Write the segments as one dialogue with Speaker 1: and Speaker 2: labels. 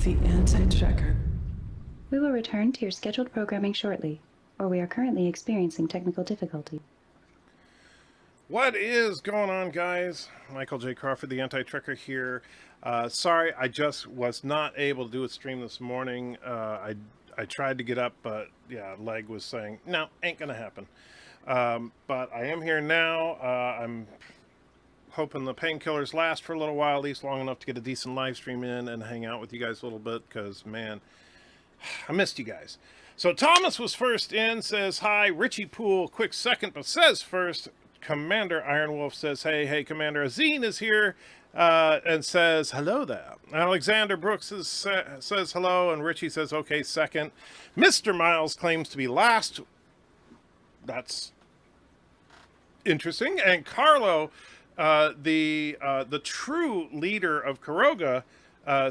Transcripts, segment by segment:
Speaker 1: the anti-tracker.
Speaker 2: We will return to your scheduled programming shortly, or we are currently experiencing technical difficulty.
Speaker 3: What is going on, guys? Michael J. Crawford, the anti-tracker here. Sorry, I just was not able to do a stream this morning. I tried to get up, but yeah, leg was saying, no, ain't gonna happen. But I am here now. I'm hoping the painkillers last for a little while, at least long enough to get a decent live stream in and hang out with you guys a little bit, because, man, I missed you guys. So Thomas was first in, says hi. Richie Poole, quick second, but says first. Commander Iron Wolf says, hey, Commander Azine is here, and says, hello there. Alexander Brooks says hello, and Richie says, okay, second. Mr. Miles claims to be last. That's interesting. And Carlo, the true leader of Karoga,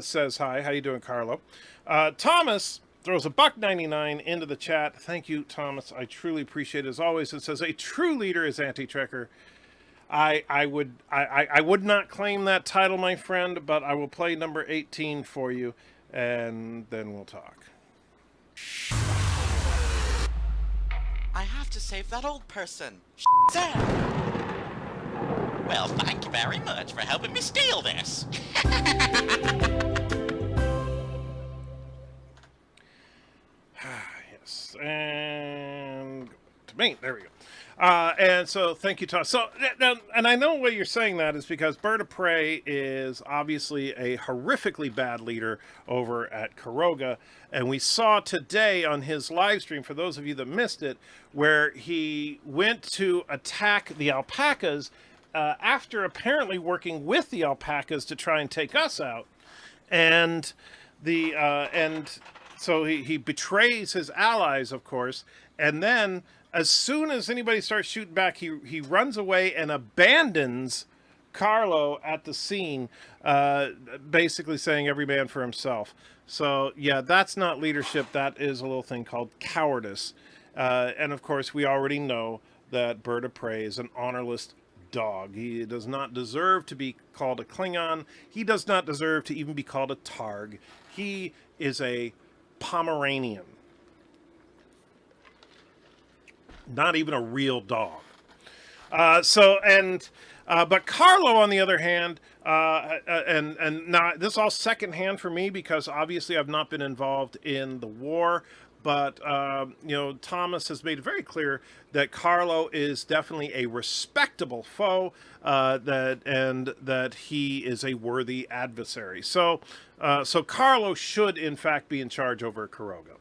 Speaker 3: says hi. How you doing, Carlo? Thomas throws a $1.99 into the chat. Thank you, Thomas. I truly appreciate it. As always, it says a true leader is anti-tracker. I would not claim that title, my friend, but I will play number 18 for you, and then we'll talk.
Speaker 4: I have to save that old person. Sam. Well, thank you very much for helping me steal this.
Speaker 3: Yes, and to me, there we go. And so, thank you, Tom. So, and I know what you're saying that is because BIRDOPREY is obviously a horrifically bad leader over at Karoga, and we saw today on his live stream, for those of you that missed it, where he went to attack the alpacas after apparently working with the alpacas to try and take us out, and so he betrays his allies, of course, and then as soon as anybody starts shooting back, he runs away and abandons Carlo at the scene, basically saying every man for himself. So, yeah, that's not leadership. That is a little thing called cowardice. And, of course, we already know that BIRDOPREY is an honorless dog. He does not deserve to be called a Klingon. He does not deserve to even be called a Targ. He is a Pomeranian. Not even a real dog. But Carlo, on the other hand, and now this is all secondhand for me because obviously I've not been involved in the war. But Thomas has made it very clear that Carlo is definitely a respectable foe, that he is a worthy adversary. So Carlo should in fact be in charge over Karoga.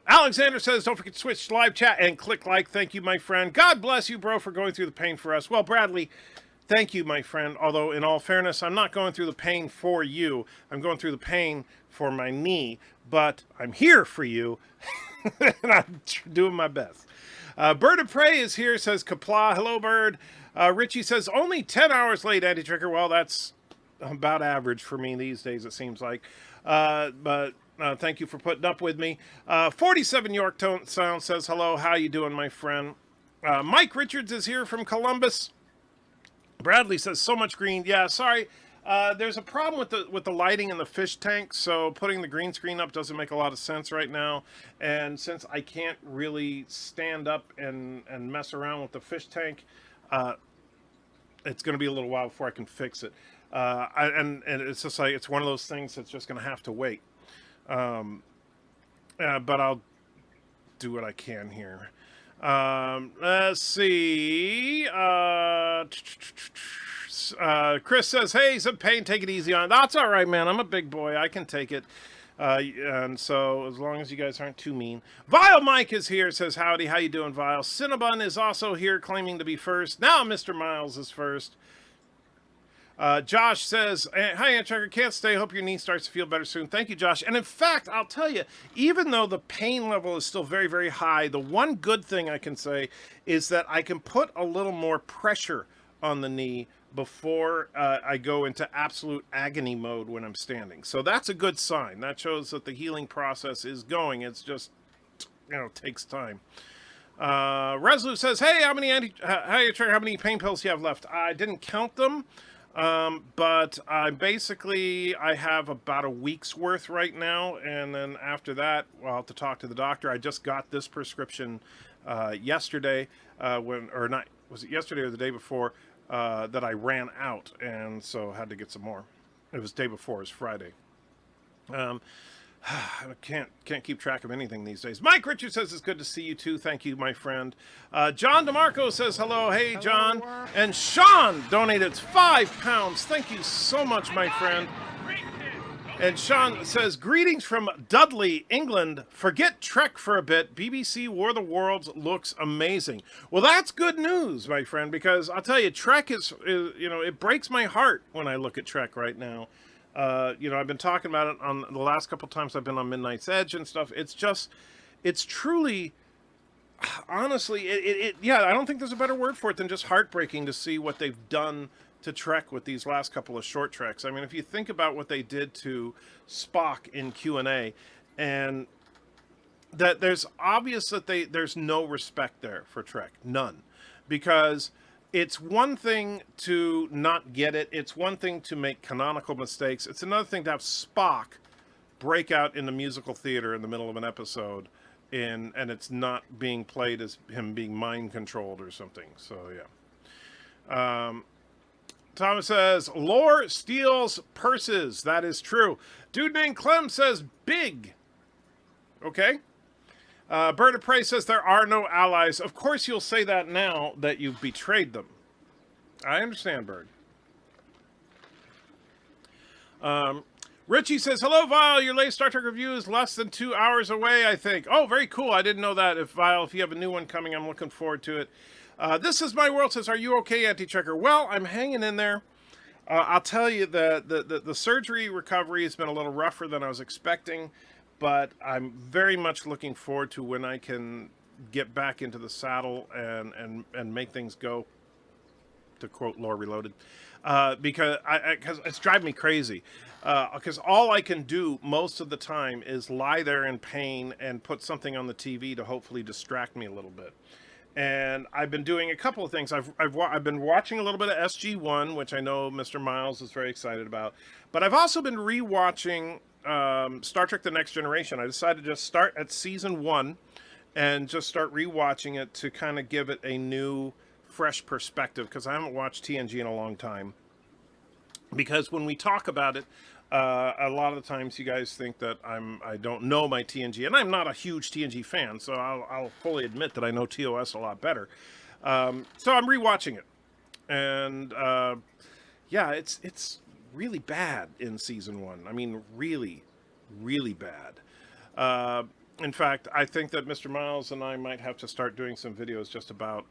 Speaker 3: Alexander says, don't forget to switch to live chat and click like. Thank you, my friend. God bless you, bro, for going through the pain for us. Well, Bradley, thank you, my friend. Although, in all fairness, I'm not going through the pain for you. I'm going through the pain for my knee. But I'm here for you, and I'm doing my best. BIRDOPREY is here, says Kapla. Hello, Bird. Richie says, only 10 hours late, anti-tracker. Well, that's about average for me these days, it seems like. But thank you for putting up with me. 47 York Sound says, hello, how you doing, my friend? Mike Richards is here from Columbus. Bradley says, so much green. Yeah, sorry. There's a problem with the lighting in the fish tank, so putting the green screen up doesn't make a lot of sense right now. And since I can't really stand up and mess around with the fish tank, it's going to be a little while before I can fix it. And it's just like, it's one of those things that's just going to have to wait. But I'll do what I can here. Let's see. Chris says, hey, some pain, take it easy on it. That's all right, man. I'm a big boy. I can take it. And so as long as you guys aren't too mean. Vile Mike is here, says howdy. How you doing, Vile? Cinnabon is also here, claiming to be first. Now Mr. Miles is first. Josh says, hi, Antracker, can't stay. Hope your knee starts to feel better soon. Thank you, Josh. And in fact, I'll tell you, even though the pain level is still very, very high, the one good thing I can say is that I can put a little more pressure on the knee before I go into absolute agony mode when I'm standing. So that's a good sign. That shows that the healing process is going. It's just, takes time. Resolute says, hey, how many pain pills do you have left? I didn't count them. But I have about a week's worth right now, and then after that, I'll have to talk to the doctor. I just got this prescription yesterday, was it yesterday or the day before, that I ran out, and so had to get some more. It was day before, it was Friday. I can't keep track of anything these days. Mike Richard says it's good to see you too. Thank you, my friend. John DeMarco says hello. Hey, John. And Sean donated £5. Thank you so much, my friend. And Sean says, greetings from Dudley, England. Forget Trek for a bit. BBC War of the Worlds looks amazing. Well, that's good news, my friend, because I'll tell you, Trek is it breaks my heart when I look at Trek right now. I've been talking about it on the last couple times I've been on Midnight's Edge and stuff. It's truly, honestly, I don't think there's a better word for it than just heartbreaking to see what they've done to Trek with these last couple of short treks. I mean, if you think about what they did to Spock in Q&A, and that there's obvious that there's no respect there for Trek, none, because it's one thing to not get it. It's one thing to make canonical mistakes. It's another thing to have Spock break out in the musical theater in the middle of an episode, and it's not being played as him being mind controlled or something. So yeah. Thomas says, lore steals purses. That is true. Dude named Clem says, big. Okay. BIRDOPREY says there are no allies. Of course you'll say that now that you've betrayed them. I understand, Bird. Richie says, hello, Vile. Your latest Star Trek review is less than 2 hours away, I think. Oh, very cool. I didn't know that. If you have a new one coming, I'm looking forward to it. This is My World says, are you okay, Anti-Checker? Well, I'm hanging in there. I'll tell you, the surgery recovery has been a little rougher than I was expecting. But I'm very much looking forward to when I can get back into the saddle and make things go, to quote Lore Reloaded, because it's driving me crazy. Because all I can do most of the time is lie there in pain and put something on the TV to hopefully distract me a little bit. And I've been doing a couple of things. I've been watching a little bit of SG-1, which I know Mr. Miles is very excited about. But I've also been rewatching Star Trek: The Next Generation. I decided to just start at season 1 and just start rewatching it to kind of give it a new, fresh perspective, because I haven't watched TNG in a long time. Because when we talk about it, a lot of the times you guys think that I don't know my TNG, and I'm not a huge TNG fan, so I'll fully admit that I know TOS a lot better. So I'm rewatching it, and it's really bad in season 1. I mean, really, really bad. In fact, I think that Mr. Miles and I might have to start doing some videos just about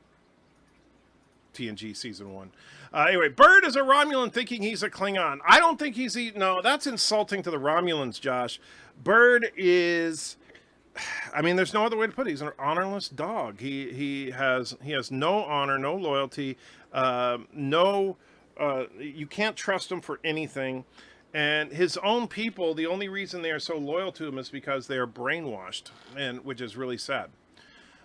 Speaker 3: TNG season 1. Anyway, Bird is a Romulan thinking he's a Klingon. I don't think he's... No, that's insulting to the Romulans, Josh. Bird is... I mean, there's no other way to put it. He's an honorless dog. He has no honor, no loyalty, you can't trust him for anything. And his own people, the only reason they are so loyal to him is because they are brainwashed, which is really sad.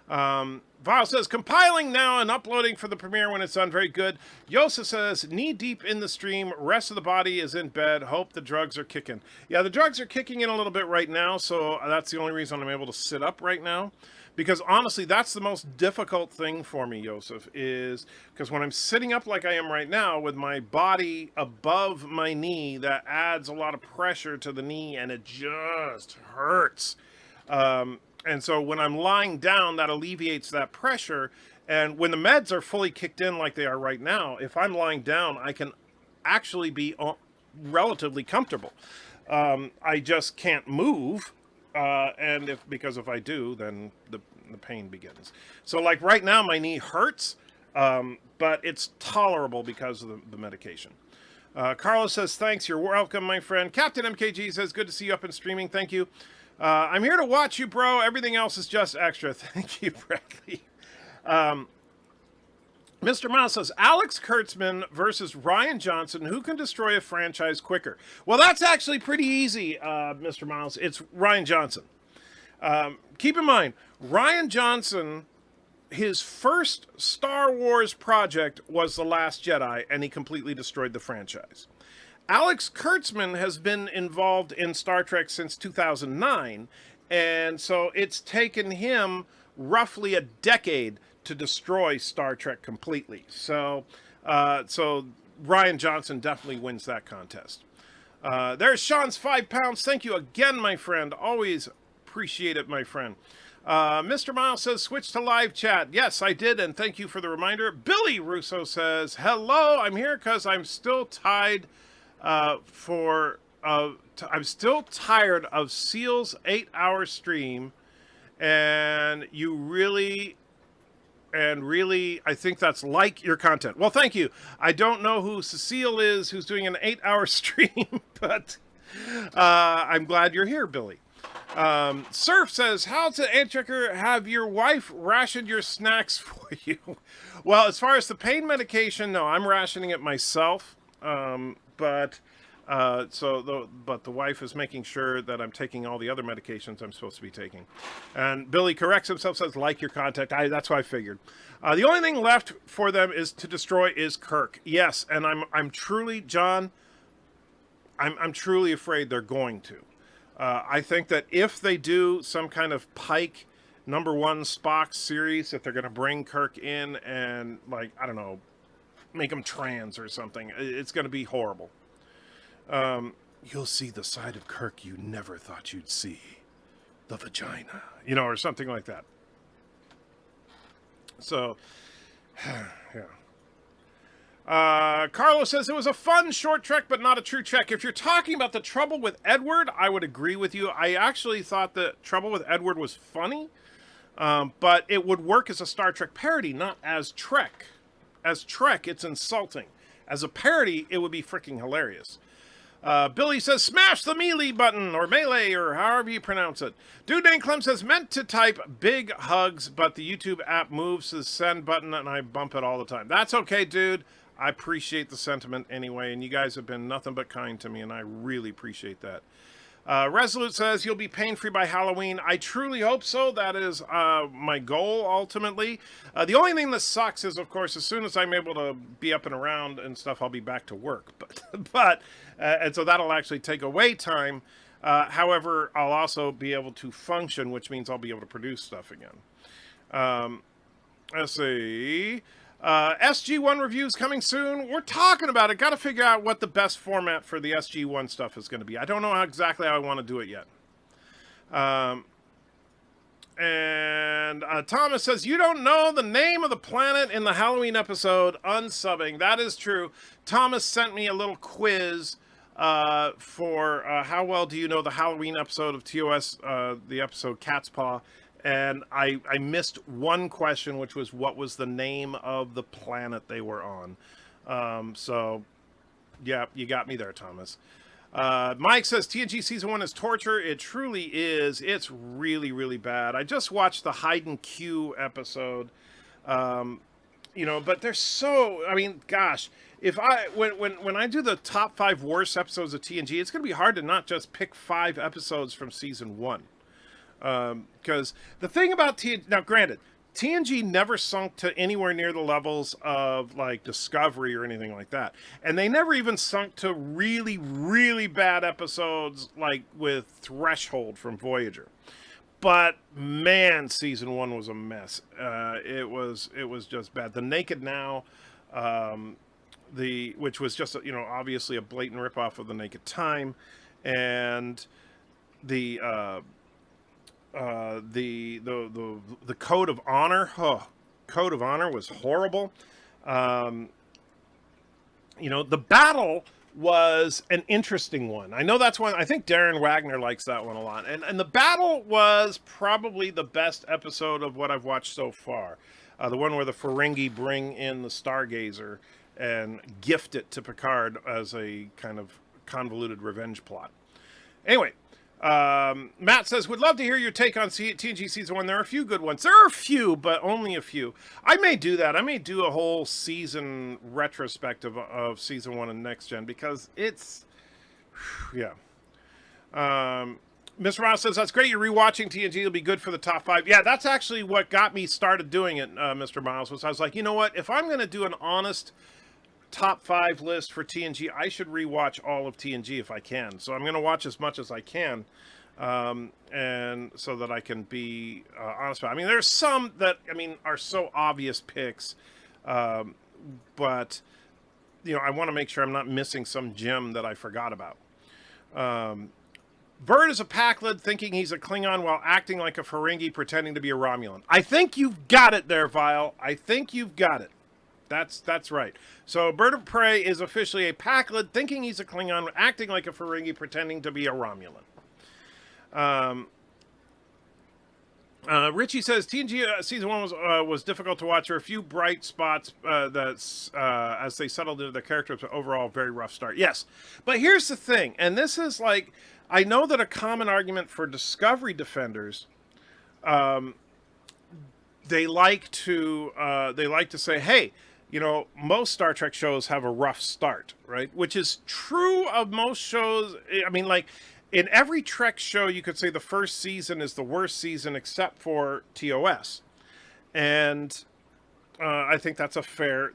Speaker 3: Vile says, compiling now and uploading for the premiere when it's done. Very good. Yosa says, knee deep in the stream. Rest of the body is in bed. Hope the drugs are kicking. Yeah, the drugs are kicking in a little bit right now, so that's the only reason I'm able to sit up right now. Because honestly, that's the most difficult thing for me, Yosef, is because when I'm sitting up like I am right now with my body above my knee, that adds a lot of pressure to the knee and it just hurts. And so when I'm lying down, that alleviates that pressure. And when the meds are fully kicked in like they are right now, if I'm lying down, I can actually be relatively comfortable. I just can't move. And because if I do, then the pain begins. So like right now, my knee hurts, but it's tolerable because of the medication. Carlos says, thanks. You're welcome, my friend. Captain MKG says, good to see you up and streaming. Thank you. I'm here to watch you, bro. Everything else is just extra. Thank you, Bradley. Mr. Miles says, Alex Kurtzman versus Ryan Johnson. Who can destroy a franchise quicker? Well, that's actually pretty easy, Mr. Miles. It's Ryan Johnson. Keep in mind, Ryan Johnson his first Star Wars project was The Last Jedi, and he completely destroyed the franchise. Alex Kurtzman has been involved in Star Trek since 2009, and so it's taken him roughly a decade to destroy Star Trek completely. So Ryan Johnson definitely wins that contest. There's Sean's £5. Thank you again, my friend. Always appreciate it, my friend. Mr. Miles says, switch to live chat. Yes, I did, and thank you for the reminder. Billy Russo says, hello, I'm here because I'm still tied I'm still tired of Seal's 8-hour stream, and I think that's like your content. Well, thank you. I don't know who Cecile is, who's doing an 8-hour stream, but I'm glad you're here, Billy. Surf says, how to Antchecker have your wife ration your snacks for you? Well, as far as the pain medication, no, I'm rationing it myself. But the wife is making sure that I'm taking all the other medications I'm supposed to be taking. And Billy corrects himself, says, like your contact. That's what I figured. The only thing left for them is to destroy is Kirk. Yes, and I'm truly, John, I'm truly afraid they're going to. I think that if they do some kind of Pike #1 Spock series, that they're going to bring Kirk in and, like, I don't know, make him trans or something, it's going to be horrible. You'll see the side of Kirk you never thought you'd see. The vagina. Or something like that. So, yeah. Carlos says, it was a fun short trek, but not a true trek. If you're talking about The Trouble with Edward, I would agree with you. I actually thought The Trouble with Edward was funny, but it would work as a Star Trek parody, not as Trek. As Trek, it's insulting. As a parody, it would be freaking hilarious. Billy says, smash the melee button, or melee, or however you pronounce it. Dude Named Clem says, meant to type big hugs, but the YouTube app moves to the send button, and I bump it all the time. That's okay, dude. I appreciate the sentiment anyway, and you guys have been nothing but kind to me, and I really appreciate that. Resolute says, you'll be pain-free by Halloween. I truly hope so. That is my goal, ultimately. The only thing that sucks is, of course, as soon as I'm able to be up and around and stuff, I'll be back to work. And so that'll actually take away time. However, I'll also be able to function, which means I'll be able to produce stuff again. Let's see. SG1 reviews coming soon. We're talking about it. Got to figure out what the best format for the SG1 stuff is going to be. I don't know exactly how I want to do it yet. And Thomas says, you don't know the name of the planet in the Halloween episode. Unsubbing. That is true. Thomas sent me a little quiz for how well do you know the Halloween episode of TOS, the episode Cat's Paw. And I missed one question, which was what was the name of the planet they were on. So, yeah, you got me there, Thomas. Mike says, TNG Season 1 is torture. It truly is. It's really, really bad. I just watched the Hayden Q episode. But they're so... I mean, gosh. When I do the top 5 worst episodes of TNG, it's going to be hard to not just pick 5 episodes from Season 1. Because the thing about TNG, now granted, TNG never sunk to anywhere near the levels of like Discovery or anything like that. And they never even sunk to really, really bad episodes like with Threshold from Voyager. But man, Season 1 was a mess. It was just bad. The Naked Now, which was just, obviously a blatant ripoff of The Naked Time, and the Code of Honor. Code of Honor was horrible. The battle was an interesting one. I know that's one. I think Darren Wagner likes that one a lot. And the battle was probably the best episode of what I've watched so far. The one where the Ferengi bring in the Stargazer and gift it to Picard as a kind of convoluted revenge plot. Anyway. Matt says, would love to hear your take on TNG Season 1. There are a few good ones. There are a few, but only a few. I may do that. I may do a whole season retrospective of Season 1 and Next Gen, because it's... Yeah. Mr. Miles says, that's great. You're rewatching TNG. It'll be good for the top 5. Yeah, that's actually what got me started doing it, Mr. Miles, was I was like, you know what? If I'm going to do an honest top 5 list for TNG, I should rewatch all of TNG if I can. So I'm going to watch as much as I can, and so that I can be honest about it. I mean, there's some that, I mean, are so obvious picks, but, you know, I want to make sure I'm not missing some gem that I forgot about. Bird is a Packlid thinking he's a Klingon while acting like a Ferengi pretending to be a Romulan. I think you've got it there, Vile. I think you've got it. That's right. So Bird-of-Prey is officially a Packlid thinking he's a Klingon acting like a Ferengi pretending to be a Romulan. Richie says TNG season 1 was difficult to watch. There were a few bright spots as they settled into their characters, but overall very rough start. Yes, but here's the thing, and this is like, I know that a common argument for Discovery defenders, they like to say, hey, you know, most Star Trek shows have a rough start, right? Which is true of most shows. I mean, like, in every Trek show, you could say the first season is the worst season except for TOS, and I think that's a fair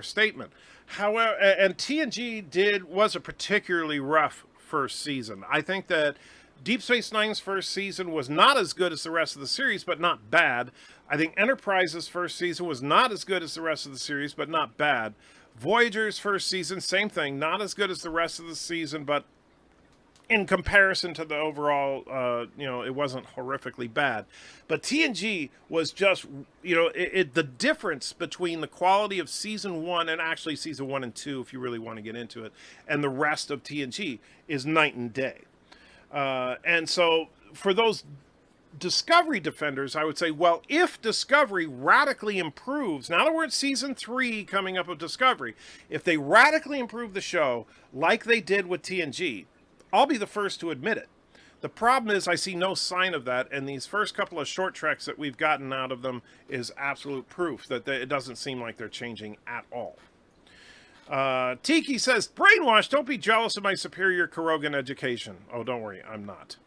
Speaker 3: statement. However, and TNG was a particularly rough first season. I think that Deep Space Nine's first season was not as good as the rest of the series, but not bad. I think Enterprise's first season was not as good as the rest of the series, but not bad. Voyager's first season, same thing, not as good as the rest of the season, but in comparison to the overall, you know, it wasn't horrifically bad. But TNG was just, you know, the difference between the quality of season 1 and actually season 1 and 2, if you really want to get into it, and the rest of TNG is night and day. And so for those Discovery defenders, I would say, well, if Discovery radically improves, now that we're at season 3 coming up of Discovery, if they radically improve the show like they did with TNG, I'll be the first to admit it. The problem is I see no sign of that, and these first couple of short treks that we've gotten out of them is absolute proof that it doesn't seem like they're changing at all. Tiki says, brainwash, don't be jealous of my superior Kurogan education. Oh, don't worry, I'm not.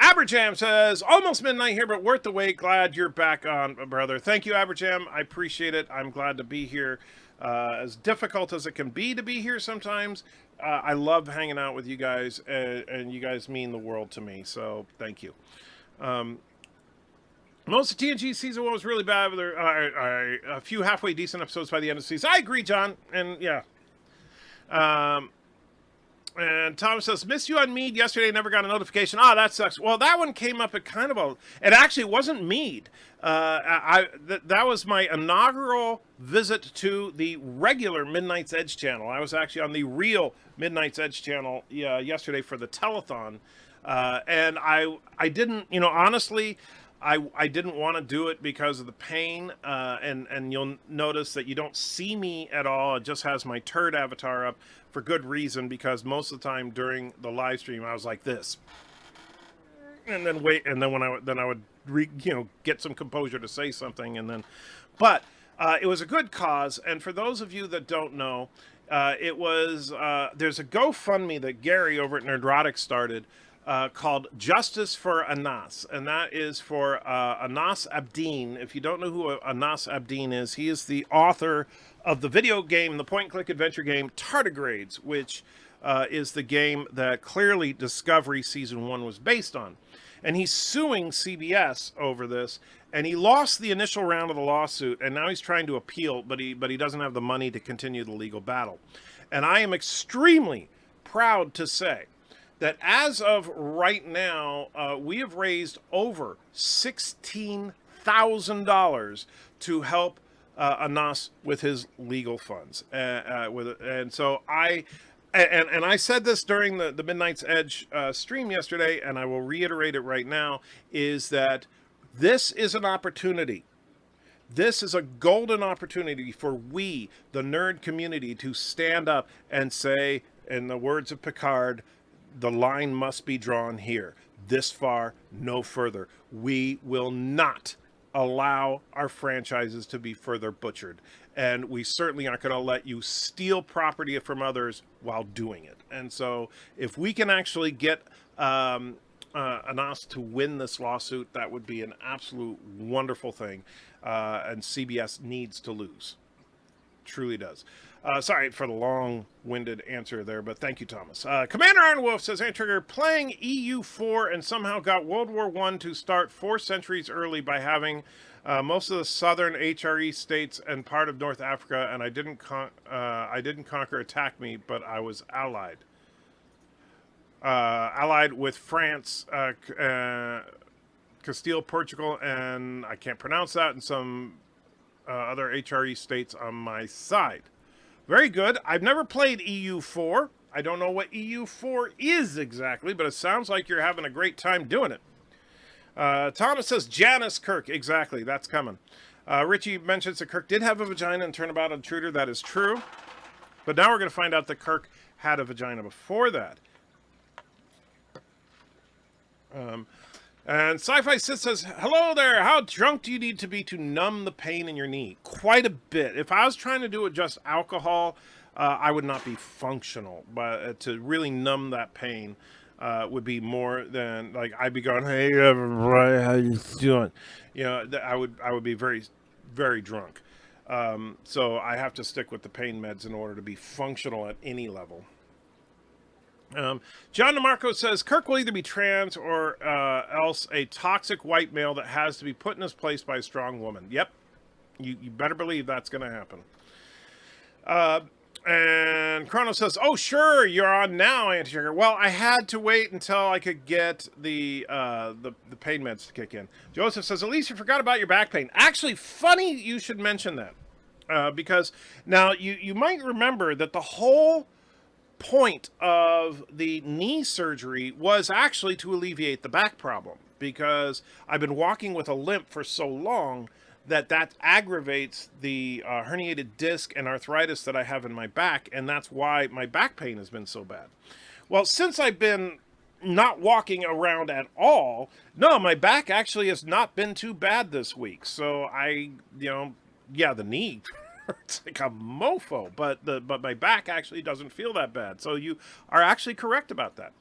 Speaker 3: Aberjam says, almost midnight here, but worth the wait. Glad you're back on, brother. Thank you, Aberjam. I appreciate it. I'm glad to be here. As difficult as it can be to be here sometimes, I love hanging out with you guys, and you guys mean the world to me, so thank you. Most of TNG season 1 was really bad, but there are a few halfway decent episodes by the end of the season. I agree, John, and yeah. And Thomas says, miss you on Mead yesterday, never got a notification. Ah, that sucks. Well, that one came up at kind of a... It actually wasn't Mead. That was my inaugural visit to the regular Midnight's Edge channel. I was actually on the real Midnight's Edge channel yesterday for the telethon. And I didn't, you know, honestly... I didn't want to do it because of the pain, and you'll notice that you don't see me at all. It just has my turd avatar up for good reason, because most of the time during the live stream I was like this, and then wait, and then I would get some composure to say something, and then, but it was a good cause. And for those of you that don't know, it was there's a GoFundMe that Gary over at Nerdrotic started. Called Justice for Anas, and that is for Anas Abdeen. If you don't know who Anas Abdeen is, he is the author of the video game, the point-and-click adventure game Tardigrades, which is the game that clearly Discovery Season 1 was based on. And he's suing CBS over this, and he lost the initial round of the lawsuit, and now he's trying to appeal, but he doesn't have the money to continue the legal battle. And I am extremely proud to say that as of right now, we have raised over $16,000 to help Anas with his legal funds. And so I said this during the Midnight's Edge stream yesterday, and I will reiterate it right now, is that this is an opportunity. This is a golden opportunity for we, the nerd community, to stand up and say, in the words of Picard, the line must be drawn here. This far, no further. We will not allow our franchises to be further butchered. And we certainly aren't going to let you steal property from others while doing it. And so if we can actually get Anas to win this lawsuit, that would be an absolute wonderful thing. And CBS needs to lose. Truly does. Sorry for the long-winded answer there, but thank you, Thomas. Commander Iron Wolf says, Trigger, playing EU4 and somehow got World War I to start 4 centuries early by having most of the southern HRE states and part of North Africa, and I didn't conquer attack me, but I was allied. Allied with France, Castile, Portugal, and I can't pronounce that, and some other HRE states on my side. Very good. I've never played EU4. I don't know what EU4 is exactly, but it sounds like you're having a great time doing it. Thomas says Janice Kirk. Exactly. That's coming. Richie mentions that Kirk did have a vagina in Turnabout Intruder. That is true. But now we're going to find out that Kirk had a vagina before that. And Sci-Fi Sis says, hello there, how drunk do you need to be to numb the pain in your knee? Quite a bit. If I was trying to do it just alcohol, I would not be functional. But to really numb that pain would be more than, like, I'd be going, hey, everybody, how you doing? You know, I would be very, very drunk. So I have to stick with the pain meds in order to be functional at any level. John DeMarco says, Kirk will either be trans or else a toxic white male that has to be put in his place by a strong woman. Yep. You better believe that's going to happen. And Chrono says, oh, sure, you're on now, Anti-Trigger. Well, I had to wait until I could get the pain meds to kick in. Joseph says, at least you forgot about your back pain. Actually, funny you should mention that. Because now you might remember that the whole point of the knee surgery was actually to alleviate the back problem, because I've been walking with a limp for so long that aggravates the herniated disc and arthritis that I have in my back, and that's why my back pain has been so bad. Well, since I've been not walking around at all, no, my back actually has not been too bad this week. So the knee it's like a mofo, but my back actually doesn't feel that bad. So you are actually correct about that.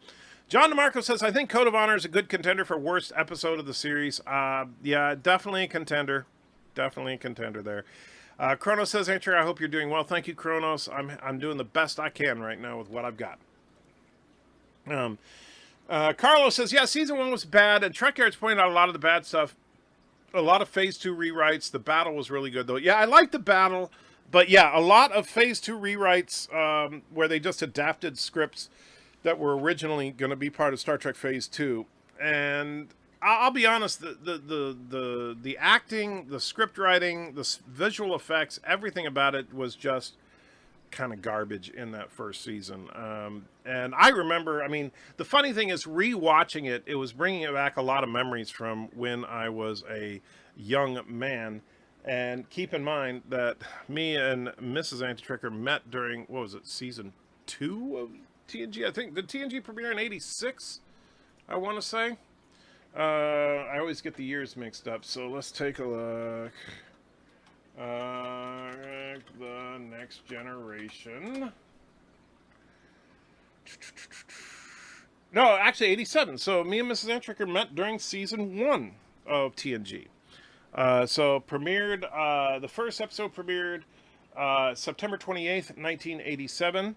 Speaker 3: John DeMarco says, I think Code of Honor is a good contender for worst episode of the series. Yeah, definitely a contender. Definitely a contender there. Kronos says, Andrew, I hope you're doing well. Thank you, Kronos. I'm doing the best I can right now with what I've got. Carlos says, yeah, season 1 was bad, and Trek Yards pointed out a lot of the bad stuff. A lot of Phase 2 rewrites. The battle was really good, though. Yeah, I liked the battle, but yeah, a lot of Phase 2 rewrites where they just adapted scripts that were originally going to be part of Star Trek Phase 2. And I'll be honest, the acting, the script writing, the visual effects, everything about it was just kind of garbage in that first season. And I remember, I mean, the funny thing is rewatching it, it was bringing back a lot of memories from when I was a young man. And keep in mind that me and Mrs. Antitricker met during, what was it, season 2 of TNG? I think, did TNG premiere in 86? I want to say. I always get the years mixed up, so let's take a look. The Next Generation. No, actually 87. So me and Mrs. Antricker met during season 1 of TNG. So premiered, the first episode premiered September 28th, 1987.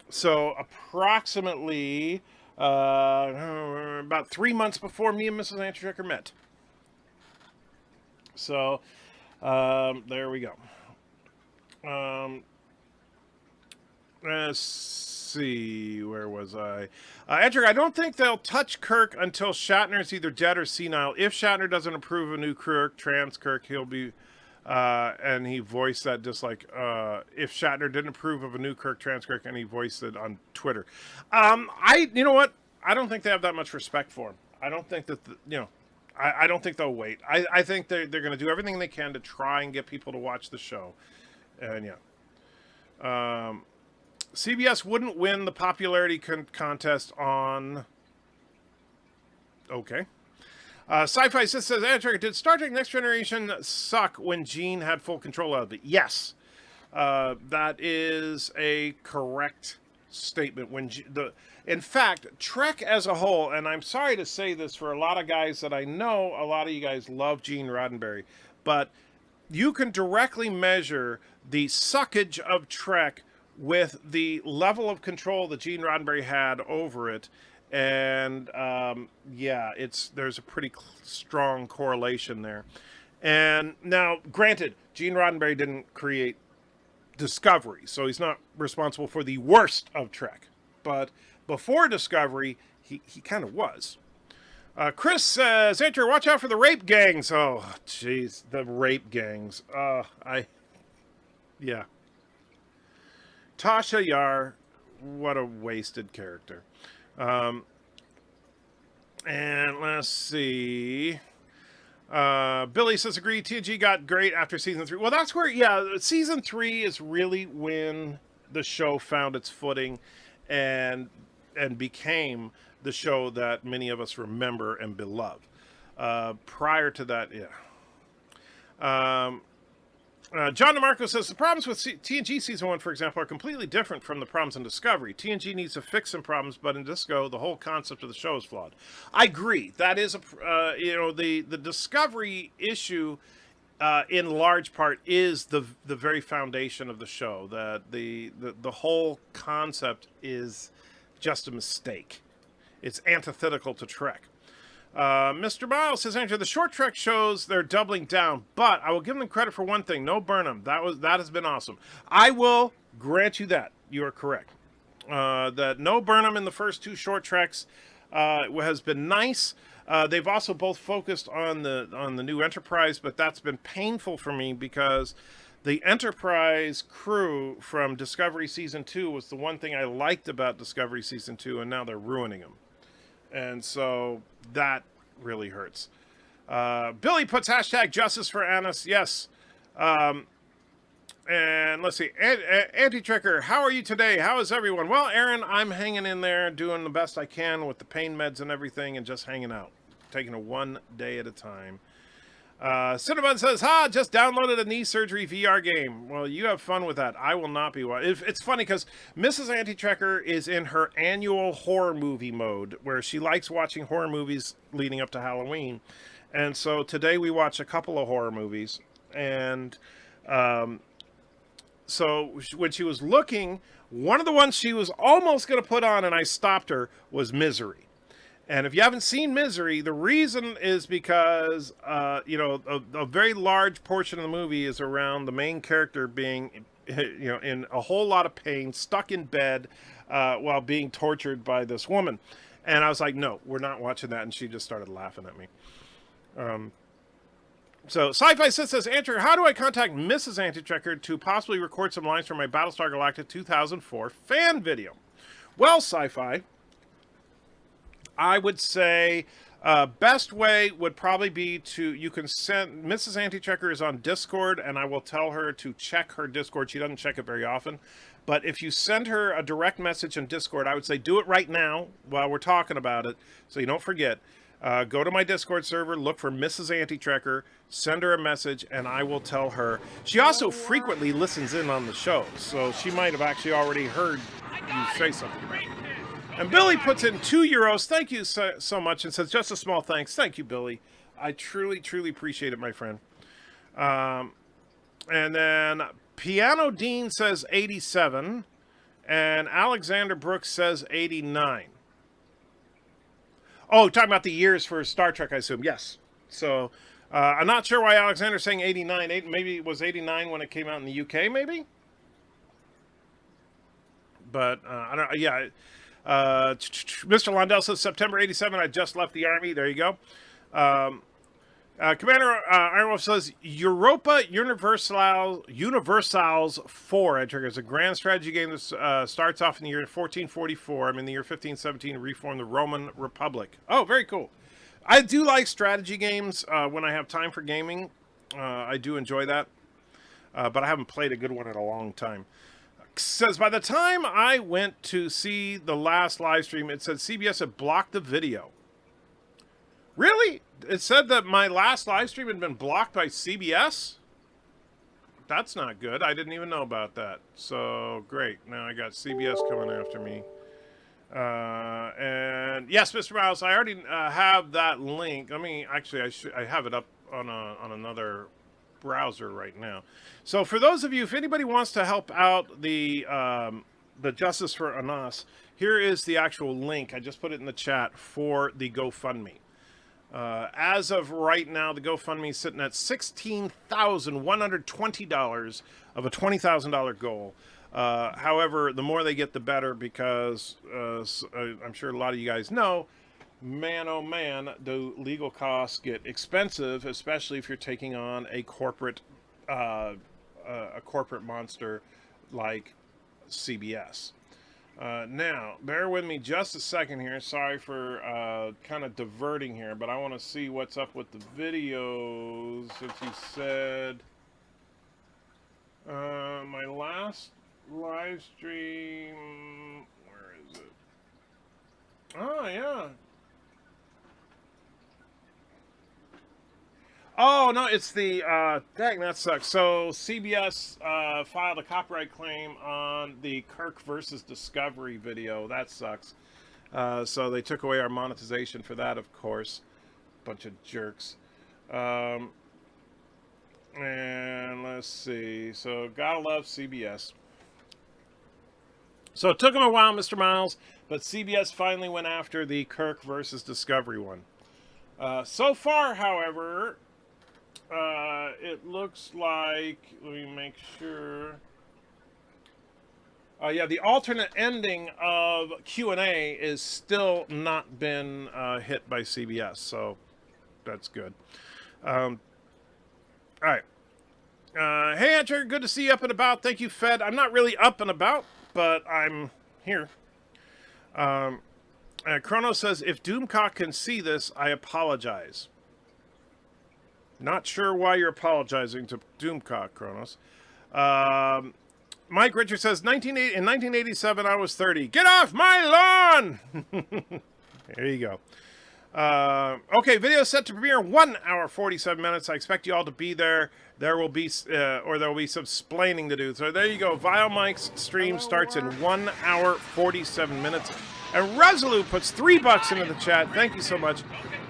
Speaker 3: So approximately about 3 months before me and Mrs. Antricker met. So, there we go. Let's see, where was I? Andrew, I don't think they'll touch Kirk until Shatner's either dead or senile. If Shatner doesn't approve of a new Kirk, trans Kirk, he'll be, and he voiced that just like, if Shatner didn't approve of a new Kirk, trans Kirk, and he voiced it on Twitter. You know what? I don't think they have that much respect for him. I don't think that, I don't think they'll wait. I think they're going to do everything they can to try and get people to watch the show. And yeah. CBS wouldn't win the popularity contest on... Okay. Sci-Fi Sis says, Andrew, did Star Trek Next Generation suck when Gene had full control of it? Yes. That is a correct statement. In fact, Trek as a whole, and I'm sorry to say this for a lot of guys that I know, a lot of you guys love Gene Roddenberry, but you can directly measure the suckage of Trek with the level of control that Gene Roddenberry had over it. And yeah, there's a pretty strong correlation there. And now, granted, Gene Roddenberry didn't create Discovery, so he's not responsible for the worst of Trek. But before Discovery, he kind of was. Chris says, Andrew, watch out for the rape gangs. Oh, jeez, the rape gangs. Yeah. Tasha Yar, what a wasted character. And let's see. Billy says, agree, TNG got great after season 3. Well, that's where, yeah, season 3 is really when the show found its footing and became the show that many of us remember and beloved. Prior to that, yeah. John DeMarco says, the problems with TNG Season 1, for example, are completely different from the problems in Discovery. TNG needs to fix some problems, but in Disco, the whole concept of the show is flawed. I agree. That is, the Discovery issue, in large part, is the very foundation of the show. That the whole concept is just a mistake. It's antithetical to Trek. Mr. Miles says, Andrew, the short Trek shows they're doubling down, but I will give them credit for one thing: no Burnham. That has been awesome. I will grant you that. You are correct. That no Burnham in the first 2 short Treks has been nice. They've also both focused on the new Enterprise, but that's been painful for me because the Enterprise crew from Discovery Season 2 was the one thing I liked about Discovery Season 2, and now they're ruining them. And so that really hurts. Billy puts hashtag justice for Annis. Yes. And let's see. Anti-Trekker, how are you today? How is everyone? Well, Aaron, I'm hanging in there, doing the best I can with the pain meds and everything, and just hanging out. Taking it one day at a time. Cinnabon says, just downloaded a knee surgery VR game. Well, you have fun with that. I will not be. It's funny because Mrs. Anti-Trekker is in her annual horror movie mode where she likes watching horror movies leading up to Halloween. And so today we watched a couple of horror movies. And so when she was looking, one of the ones she was almost going to put on, and I stopped her, was Misery. And if you haven't seen Misery, the reason is because, a very large portion of the movie is around the main character being, in a whole lot of pain, stuck in bed while being tortured by this woman. And I was like, no, we're not watching that. And she just started laughing at me. So Sci-Fi Sis says, Andrew, how do I contact Mrs. Anti-Trekker to possibly record some lines from my Battlestar Galactica 2004 fan video? Well, Sci-Fi, I would say best way would probably be you can send, Mrs. Anti-Trekker is on Discord, and I will tell her to check her Discord. She doesn't check it very often. But if you send her a direct message on Discord, I would say do it right now while we're talking about it so you don't forget. Go to my Discord server, look for Mrs. Anti-Trekker, send her a message, and I will tell her. She also frequently listens in on the show, so she might have actually already heard you say something about it. And Billy puts in €2. Thank you so much, and says, just a small thanks. Thank you, Billy. I truly, truly appreciate it, my friend. And then Piano Dean says 87, and Alexander Brooks says 89. Oh, talking about the years for Star Trek, I assume. Yes. So I'm not sure why Alexander's saying 89. Maybe it was 89 when it came out in the UK, maybe? But I don't. Yeah. Mr. Londell says September 87. I just left the Army. There you go. Commander Ironwolf says Europa Universals 4 is a grand strategy game that starts off in the year 1444. I'm in the year 1517 to reform the Roman Republic. Oh, very cool. I do like strategy games when I have time for gaming. I do enjoy that. But I haven't played a good one in a long time. Says, by the time I went to see the last live stream, it said CBS had blocked the video. Really? it said that my last live stream had been blocked by CBS. That's not good. I didn't even know about that. So great. Now I got CBS coming after me. And yes, Mr. Miles, I already have that link. I mean, actually, I have it up on another browser right now. So for those of you, if anybody wants to help out the Justice for Anas, here is the actual link. I just put it in the chat for the GoFundMe. As of right now, the GoFundMe is sitting at $16,120 of a $20,000 goal. However, the more they get, the better, because I'm sure a lot of you guys know, man, oh man, the legal costs get expensive, especially if you're taking on a corporate monster like CBS. Now, bear with me just a second here. Sorry for kind of diverting here, but I want to see what's up with the videos, since you said my last live stream, where is it? Oh, yeah. Oh, no, it's the, dang, that sucks. So CBS filed a copyright claim on the Kirk versus Discovery video. That sucks. So they took away our monetization for that, of course. Bunch of jerks. And let's see. So gotta love CBS. So it took them a while, Mr. Miles, but CBS finally went after the Kirk versus Discovery one. So far, however, it looks like, let me make sure. Yeah, the alternate ending of Q&A is still not been hit by CBS, so that's good. All right. Hey, Andrew, good to see you up and about. Thank you, Fed. I'm not really up and about, but I'm here. Chrono says, if Doomcock can see this, I apologize. Not sure why you're apologizing to Doomcock, Kronos. Mike Richard says, in 1987, I was 30. Get off my lawn! There you go. Okay, video set to premiere 1 hour 47 minutes. I expect you all to be there. There will be some splaining to do. So there you go. Vile Mike's stream starts in 1 hour 47 minutes. And Resolute puts $3 into the chat. Thank you so much.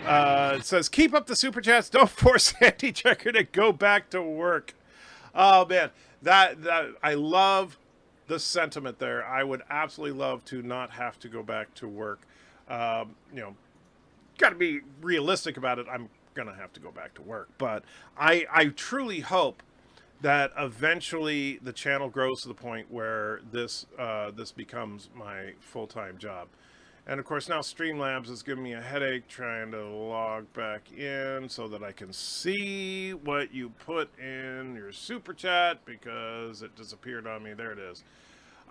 Speaker 3: It says, keep up the super chats. Don't force Andy Checker to go back to work. Oh, man. That I love the sentiment there. I would absolutely love to not have to go back to work. You know, got to be realistic about it. I'm going to have to go back to work. But I truly hope that eventually the channel grows to the point where this becomes my full-time job. And of course now Streamlabs is giving me a headache trying to log back in so that I can see what you put in your super chat, because it disappeared on me. There it is.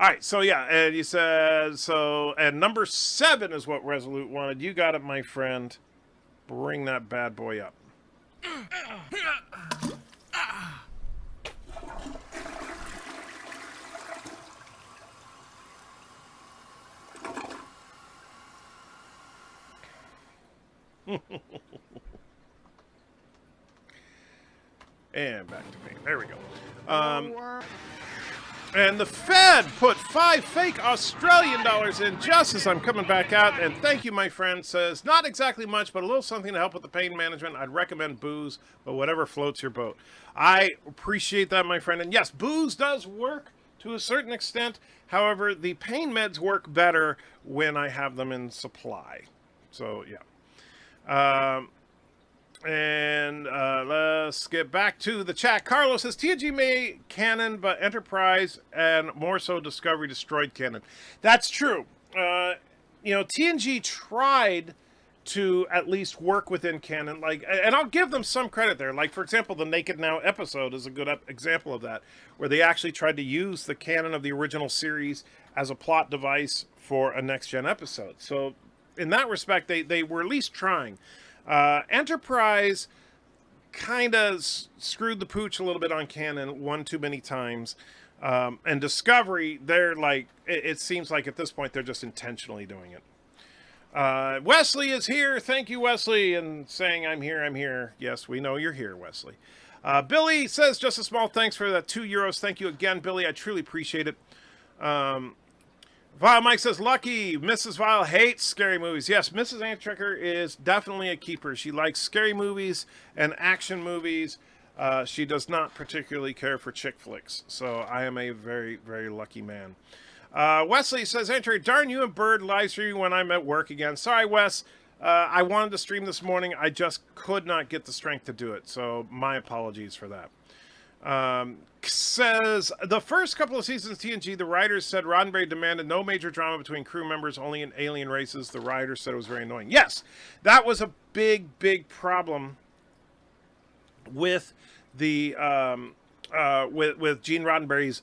Speaker 3: All right, so yeah, and you said so, and number 7 is what Resolute wanted. You got it, my friend. Bring that bad boy up. And back to me. There we go. And the Fed put 5 fake Australian dollars in just as I'm coming back out. And thank you, my friend. Says, not exactly much, but a little something to help with the pain management. I'd recommend booze, but whatever floats your boat. I appreciate that, my friend. And yes, booze does work to a certain extent. However, the pain meds work better when I have them in supply. So, yeah. Let's get back to the chat. Carlos says, TNG made canon, but Enterprise and more so Discovery destroyed canon. That's true. You know, TNG tried to at least work within canon, like, and I'll give them some credit there. Like, for example, the Naked Now episode is a good example of that, where they actually tried to use the canon of the original series as a plot device for a next-gen episode. So, in that respect, they were at least trying. Enterprise kind of screwed the pooch a little bit on canon one too many times. And Discovery, they're like, it seems like at this point they're just intentionally doing it. Wesley is here. Thank you, Wesley, and saying I'm here, I'm here. Yes, we know you're here, Wesley. Billy says just a small thanks for that €2. Thank you again, Billy. I truly appreciate it. Vile Mike says, lucky. Mrs. Vile hates scary movies. Yes, Mrs. Antrecker is definitely a keeper. She likes scary movies and action movies. She does not particularly care for chick flicks. So I am a very, very lucky man. Wesley says, Antrecker, darn you and Bird live streaming when I'm at work again. Sorry, Wes. I wanted to stream this morning. I just could not get the strength to do it. So my apologies for that. Says the first couple of seasons of TNG, the writers said Roddenberry demanded no major drama between crew members, only in alien races. The writers said it was very annoying. Yes, that was a big, big problem with the with Gene Roddenberry's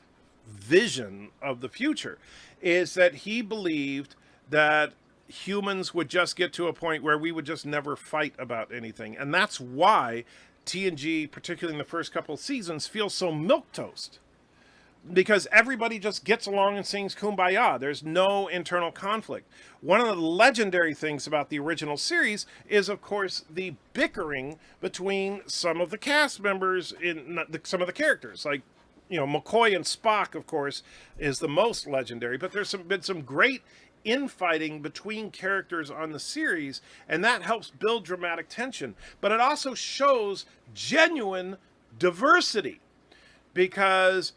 Speaker 3: vision of the future, is that he believed that humans would just get to a point where we would just never fight about anything, and that's why TNG, particularly in the first couple of seasons, feels so milquetoast, because everybody just gets along and sings Kumbaya. There's no internal conflict. One of the legendary things about the original series is, of course, the bickering between some of the cast members in some of the characters. Like, you know, McCoy and Spock, of course, is the most legendary, but there's been some great infighting between characters on the series, and that helps build dramatic tension. But it also shows genuine diversity, because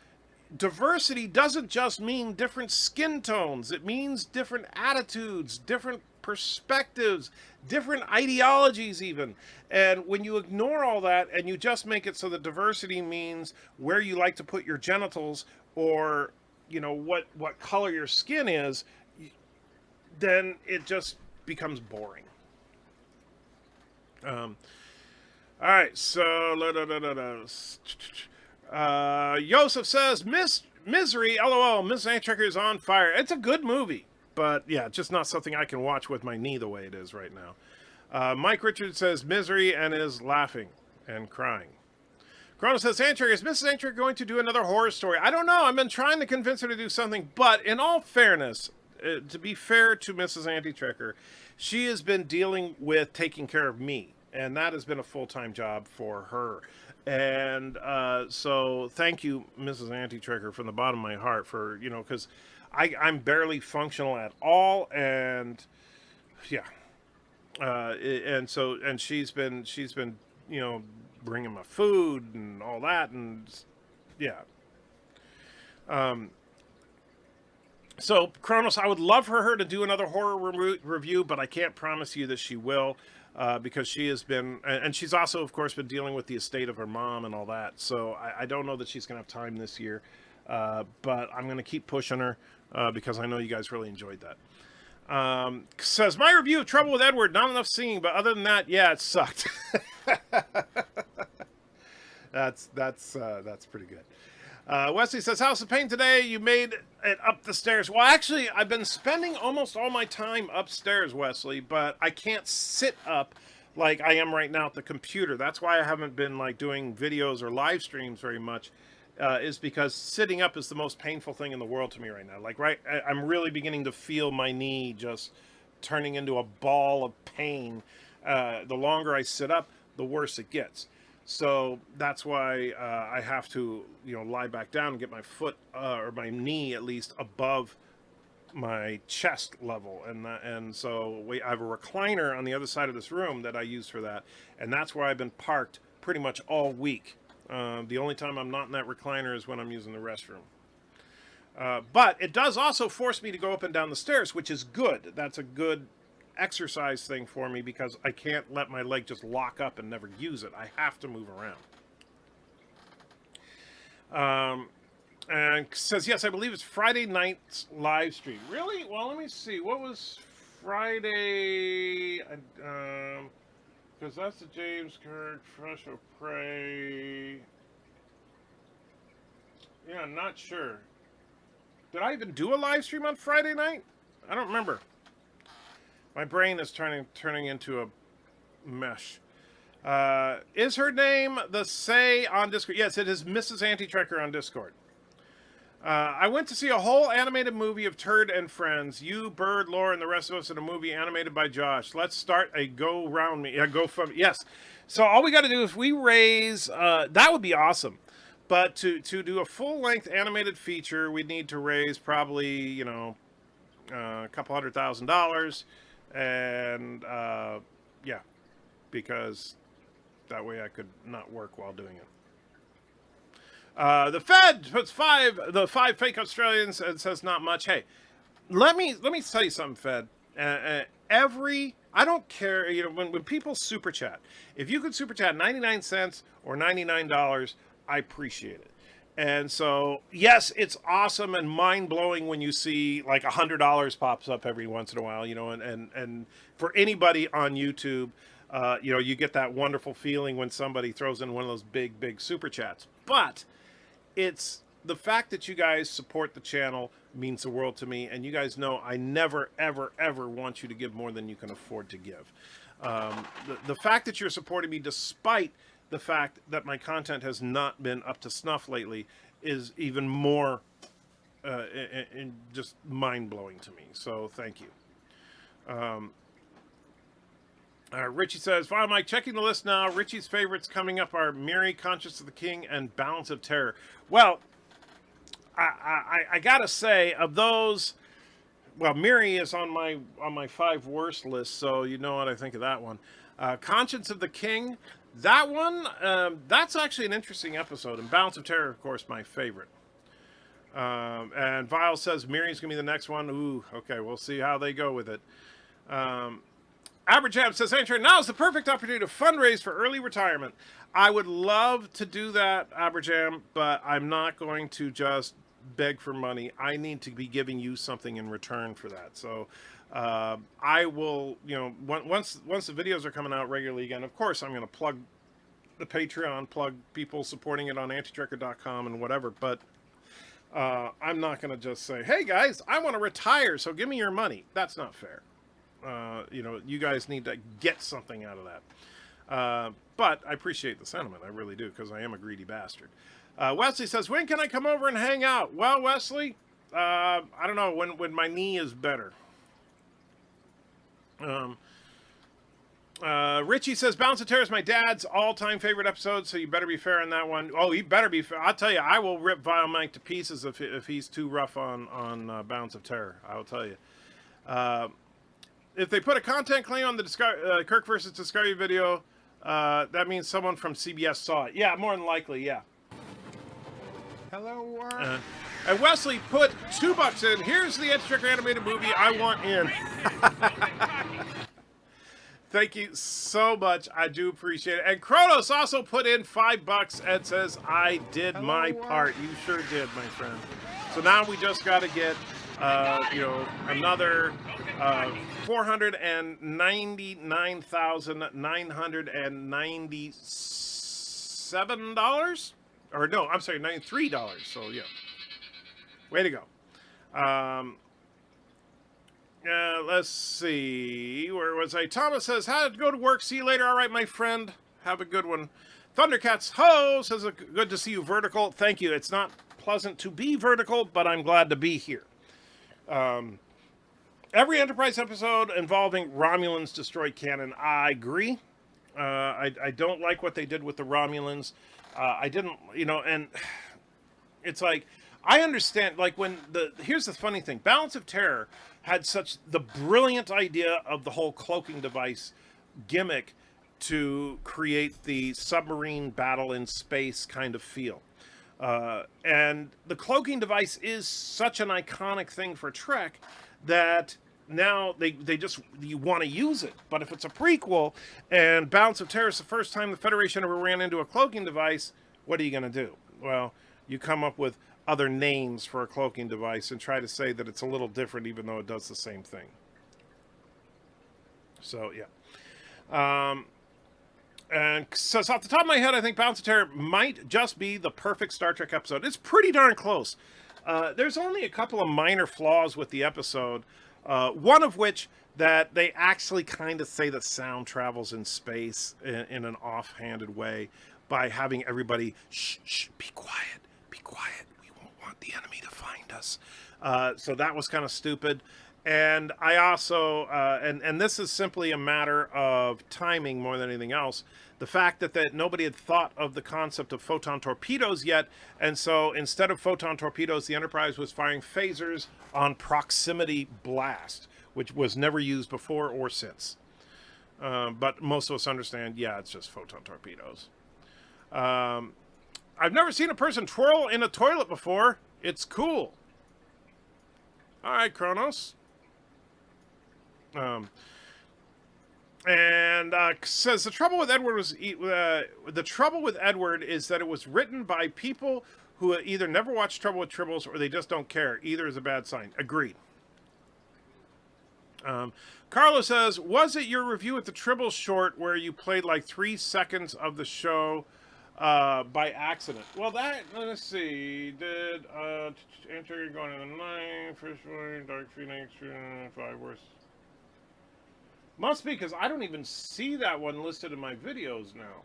Speaker 3: diversity doesn't just mean different skin tones. It means different attitudes, different perspectives, different ideologies even. And when you ignore all that and you just make it so that diversity means where you like to put your genitals, or, you know, what color your skin is, then it just becomes boring. All right, so Yosef says, Misery, LOL, Miss Antrecker is on fire. It's a good movie, but yeah, just not something I can watch with my knee the way it is right now. Mike Richards says Misery and is laughing and crying. Chrono says, Antrecker, is Mrs. Antrecker going to do another horror story? I don't know. I've been trying to convince her to do something, but in all fairness, to be fair to Mrs. Antrecker, she has been dealing with taking care of me, and that has been a full-time job for her. And so thank you, Mrs. Antrecker, from the bottom of my heart, for, you know, because I'm barely functional at all, and yeah, and she's been you know, bringing my food and all that, and yeah. So, Kronos, I would love for her to do another horror review, but I can't promise you that she will, because she has been, and she's also, of course, been dealing with the estate of her mom and all that. So I don't know that she's going to have time this year, but I'm going to keep pushing her, because I know you guys really enjoyed that. Says, my review of Trouble with Edward, not enough singing, but other than that, yeah, it sucked. That's pretty good. Wesley says, House of Pain today, you made it up the stairs. Well, actually, I've been spending almost all my time upstairs, Wesley, but I can't sit up like I am right now at the computer. That's why I haven't been like doing videos or live streams very much, is because sitting up is the most painful thing in the world to me right now. Like, I'm really beginning to feel my knee just turning into a ball of pain. The longer I sit up, the worse it gets. So that's why I have to, you know, lie back down and get my foot or my knee at least above my chest level, and so I have a recliner on the other side of this room that I use for that, and that's where I've been parked pretty much all week. The only time I'm not in that recliner is when I'm using the restroom. But it does also force me to go up and down the stairs, which is good. That's a good exercise thing for me, because I can't let my leg just lock up and never use it. I have to move around. And says, yes, I believe it's Friday night's live stream. Really? Well, let me see. What was Friday? Because that's the James Kirk Fresh of Prey. Yeah, I'm not sure. Did I even do a live stream on Friday night? I don't remember. My brain is turning into a mesh. Is her name the Say on Discord? Yes, it is Mrs. Antrecker on Discord. I went to see a whole animated movie of Turd and Friends. You, Bird, Laura, and the rest of us in a movie animated by Josh. Let's start a go round me. Go from yes. So all we got to do is we raise. That would be awesome. But to do a full length animated feature, we'd need to raise probably a couple $100,000, and yeah, because that way I could not work while doing it. The Fed puts the five fake Australians and says not much. Hey, let me tell you something, Fed. I don't care. When people super chat, if you could super chat 99 cents or $99, I appreciate it. And so, yes, it's awesome and mind blowing when you see like $100 pops up every once in a while. And for anybody on YouTube, you get that wonderful feeling when somebody throws in one of those big super chats. But it's the fact that you guys support the channel means the world to me, and you guys know I never, ever want you to give more than you can afford to give. The fact that you're supporting me despite the fact that my content has not been up to snuff lately is even more just mind-blowing to me. So thank you. Richie says, "File Mike, checking the list now. Richie's favorites coming up are Miri, Conscience of the King, and Balance of Terror." Well, I gotta say, of those, well, Miri is on my 5 worst list, so you know what I think of that one. Conscience of the King, that one, that's actually an interesting episode, and Balance of Terror, of course, my favorite. And Vile says Miri's gonna be the next one. Ooh, okay, we'll see how they go with it. Aberjam says, "Andrew, now is the perfect opportunity to fundraise for early retirement." I would love to do that, Aberjam, but I'm not going to just beg for money. I need to be giving you something in return for that. So I will, once the videos are coming out regularly again, of course, I'm going to plug the Patreon, plug people supporting it on antitrekker.com and whatever, but I'm not going to just say, "Hey, guys, I want to retire, so give me your money." That's not fair. You guys need to get something out of that. But I appreciate the sentiment. I really do, because I am a greedy bastard. Wesley says, "When can I come over and hang out?" Well, Wesley, I don't know, when my knee is better. Richie says, "Balance of Terror is my dad's all-time favorite episode, so you better be fair on that one." Oh, he better be fair. I'll tell you, I will rip Vile Mike to pieces if he's too rough on Balance of Terror. I'll tell you. If they put a content claim on the Kirk versus Discovery video, that means someone from CBS saw it. Yeah, more than likely, yeah.
Speaker 1: Hello,
Speaker 3: And Wesley put $2 in. Here's the Antitrekker animated movie I want in. Thank you so much. I do appreciate it. And Kronos also put in $5 and says, "I did my part." You sure did, my friend. So now we just got to get, another $499,997. Or no, I'm sorry, $93. So yeah, way to go. Let's see, where was I? Thomas says, "How to go to work? See you later." All right, my friend, have a good one. Thundercats Ho says, "Good to see you, Vertical." Thank you. It's not pleasant to be vertical, but I'm glad to be here. Every Enterprise episode involving Romulans destroy canon. I agree. I don't like what they did with the Romulans. I didn't, and it's like, I understand, like here's the funny thing. Balance of Terror had the brilliant idea of the whole cloaking device gimmick to create the submarine battle in space kind of feel. And the cloaking device is such an iconic thing for Trek that now you want to use it. But if it's a prequel and Balance of Terror is the first time the Federation ever ran into a cloaking device, what are you going to do? Well, you come up with other names for a cloaking device and try to say that it's a little different even though it does the same thing. So, yeah. And so off the top of my head, I think Balance of Terror might just be the perfect Star Trek episode. It's pretty darn close. There's only a couple of minor flaws with the episode. One of which that they actually kind of say that sound travels in space in an offhanded way by having everybody, shh, be quiet, want the enemy to find us. So that was kind of stupid. And I also, and this is simply a matter of timing more than anything else. The fact that nobody had thought of the concept of photon torpedoes yet. And so instead of photon torpedoes, the Enterprise was firing phasers on proximity blast, which was never used before or since. But most of us understand, yeah, it's just photon torpedoes. I've never seen a person twirl in a toilet before. It's cool. All right, Kronos. Says the trouble with Edward was the trouble with Edward is that it was written by people who either never watched Trouble with Tribbles or they just don't care. Either is a bad sign. Agreed. Carlos says, was it your review at the Tribbles short where you played like 3 seconds of the show by accident? Well, let's see. Did enter going in the night, first one, Dark Phoenix, 5 worst. Must be because I don't even see that one listed in my videos now.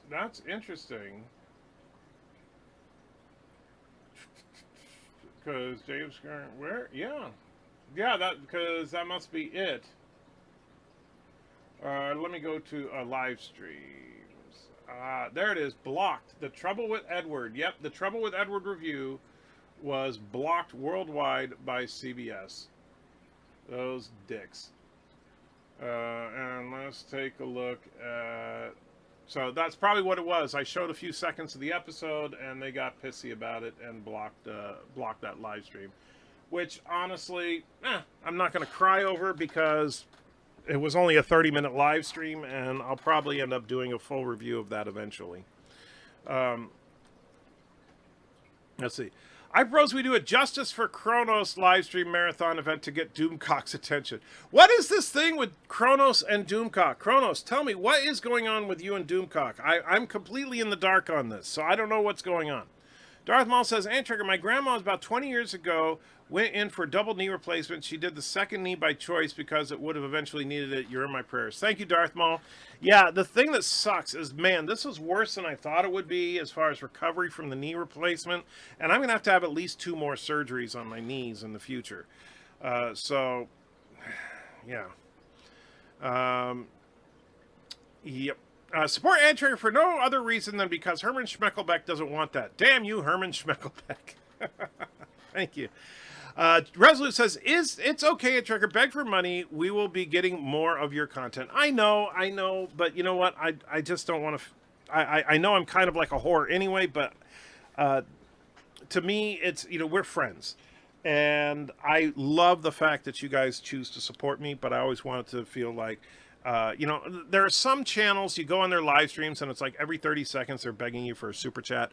Speaker 3: That's interesting. Because James Garrett, where? Yeah, because that must be it. Let me go to live streams. There it is, blocked. The Trouble with Edward. Yep, the Trouble with Edward review was blocked worldwide by CBS. Those dicks. And let's take a look at... So that's probably what it was. I showed a few seconds of the episode, and they got pissy about it and blocked that live stream. Which, honestly, I'm not going to cry over because it was only a 30-minute live stream, and I'll probably end up doing a full review of that eventually. Let's see. I propose we do a Justice for Kronos live stream marathon event to get Doomcock's attention. What is this thing with Kronos and Doomcock? Kronos, tell me, what is going on with you and Doomcock? I'm completely in the dark on this, so I don't know what's going on. Darth Maul says, Antrigger, my grandma was about 20 years ago, went in for a double knee replacement. She did the second knee by choice because it would have eventually needed it. You're in my prayers. Thank you, Darth Maul. Yeah, the thing that sucks is, man, this was worse than I thought it would be as far as recovery from the knee replacement. And I'm going to have at least 2 more surgeries on my knees in the future. So, yeah. Yep. Support Antrigger for no other reason than because Herman Schmeckelbeck doesn't want that. Damn you, Herman Schmeckelbeck. Thank you. Resolute says, it's okay, Antrigger, beg for money. We will be getting more of your content. I know, but you know what? I just don't want to... I know I'm kind of like a whore anyway, but to me, it's, we're friends. And I love the fact that you guys choose to support me, but I always want it to feel like... there are some channels, you go on their live streams and it's like every 30 seconds they're begging you for a super chat.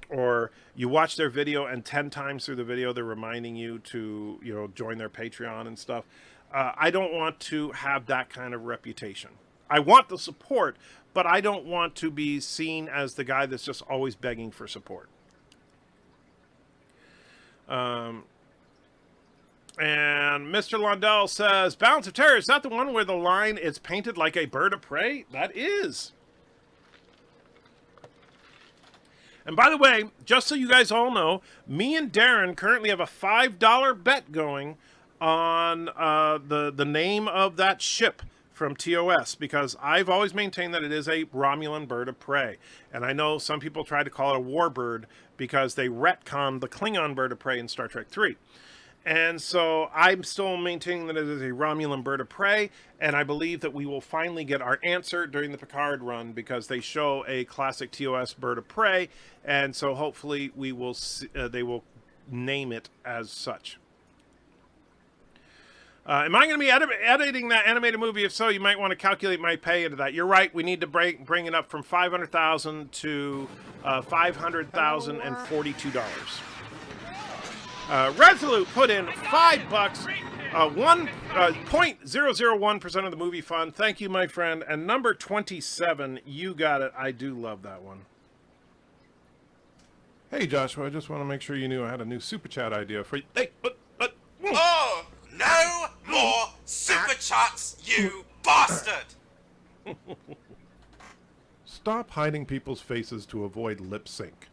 Speaker 3: Or you watch their video and 10 times through the video they're reminding you to, join their Patreon and stuff. I don't want to have that kind of reputation. I want the support, but I don't want to be seen as the guy that's just always begging for support. And Mr. Londell says, Balance of Terror, is that the one where the line is painted like a bird of prey? That is. And by the way, just so you guys all know, me and Darren currently have a $5 bet going on the name of that ship from TOS, because I've always maintained that it is a Romulan bird of prey. And I know some people try to call it a warbird because they retconned the Klingon bird of prey in Star Trek 3. And so I'm still maintaining that it is a Romulan bird of prey, and I believe that we will finally get our answer during the Picard run because they show a classic TOS bird of prey, and so hopefully we will see, they will name it as such. Am I going to be editing that animated movie? If so, you might want to calculate my pay into that. You're right. We need to bring it up from $500,000 to $500,042. Resolute put in $5, 0.001% of the movie fund. Thank you, my friend. And number 27, you got it. I do love that one. Hey, Joshua, I just want to make sure you knew I had a new super chat idea for you. Hey,
Speaker 4: Oh, no more super chats, you bastard!
Speaker 3: stop hiding people's faces to avoid lip sync.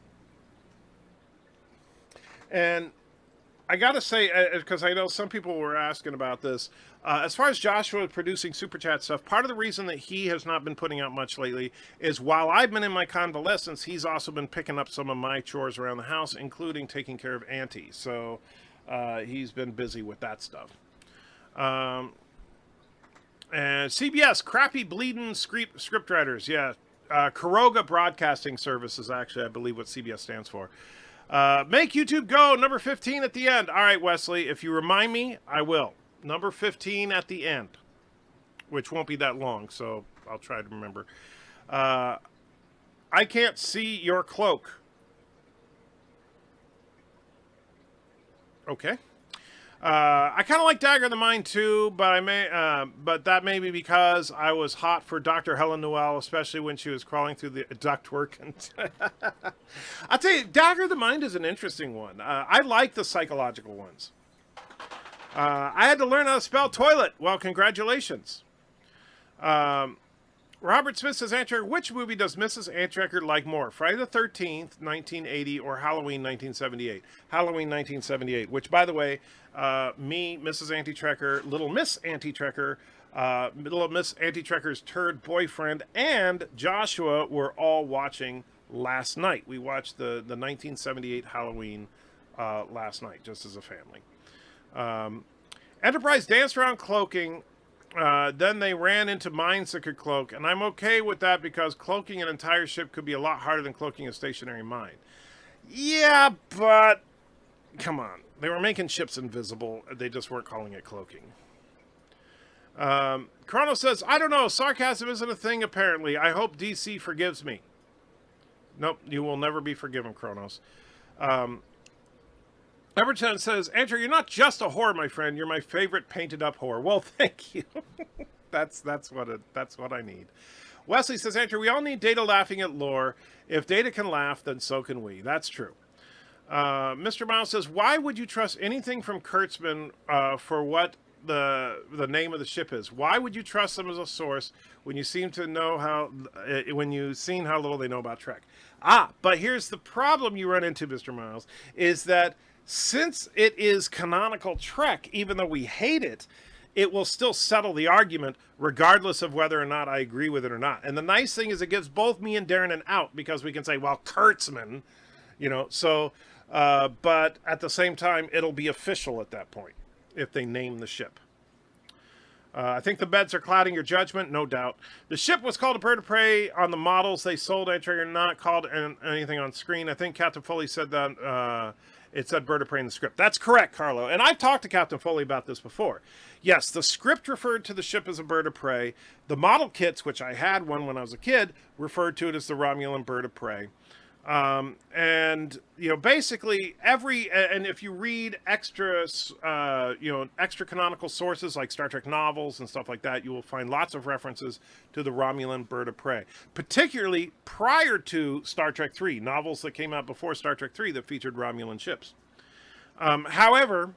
Speaker 3: And I gotta say, because I know some people were asking about this, as far as Joshua producing Super Chat stuff, part of the reason that he has not been putting out much lately is while I've been in my convalescence, he's also been picking up some of my chores around the house, including taking care of Auntie. So he's been busy with that stuff. And CBS, crappy bleeding scriptwriters. Yeah. Kuroga Broadcasting Services, actually, I believe what CBS stands for. Make YouTube go, number 15 at the end. All right, Wesley, if you remind me, I will. Number 15 at the end, which won't be that long, so I'll try to remember. I can't see your cloak. Okay. I kind of like Dagger of the Mind too, but but that may be because I was hot for Dr. Helen Noel, especially when she was crawling through the ductwork. And I'll tell you, Dagger of the Mind is an interesting one. I like the psychological ones. I had to learn how to spell toilet. Well, congratulations. Robert Smith says, Antrekker, which movie does Mrs. Antrekker like more? Friday the 13th, 1980, or Halloween 1978? Halloween 1978, which, by the way, me, Mrs. Antitrekker, Little Miss Antitrekker, Little Miss Antitrekker's turd boyfriend, and Joshua were all watching last night. We watched the 1978 Halloween last night, just as a family. Enterprise danced around cloaking. Then they ran into mines that could cloak, and I'm okay with that because cloaking an entire ship could be a lot harder than cloaking a stationary mine. Yeah, but come on. They were making ships invisible. They just weren't calling it cloaking. Chrono says, I don't know. Sarcasm isn't a thing, apparently. I hope DC forgives me. Nope, you will never be forgiven, Kronos. Everton says, Andrew, you're not just a whore, my friend. You're my favorite painted-up whore. Well, thank you. that's what I need. Wesley says, Andrew, we all need Data laughing at lore. If Data can laugh, then so can we. That's true. Mr. Miles says, why would you trust anything from Kurtzman for what the name of the ship is? Why would you trust them as a source when you seem to know when you've seen how little they know about Trek? But here's the problem you run into, Mr. Miles, is that since it is canonical Trek, even though we hate it, it will still settle the argument regardless of whether or not I agree with it or not. And the nice thing is it gives both me and Darren an out because we can say, well, Kurtzman, so, but at the same time, it'll be official at that point if they name the ship. I think the beds are clouding your judgment, no doubt. The ship was called a bird of prey on the models they sold, Antrekker, not called anything on screen. I think Captain Foley said that it said bird of prey in the script. That's correct, Carlo. And I've talked to Captain Foley about this before. Yes, the script referred to the ship as a bird of prey. The model kits, which I had one when I was a kid, referred to it as the Romulan bird of prey. And basically and if you read extra canonical sources like Star Trek novels and stuff like that, you will find lots of references to the Romulan bird of prey, particularly prior to Star Trek III, novels that came out before Star Trek III that featured Romulan ships. However,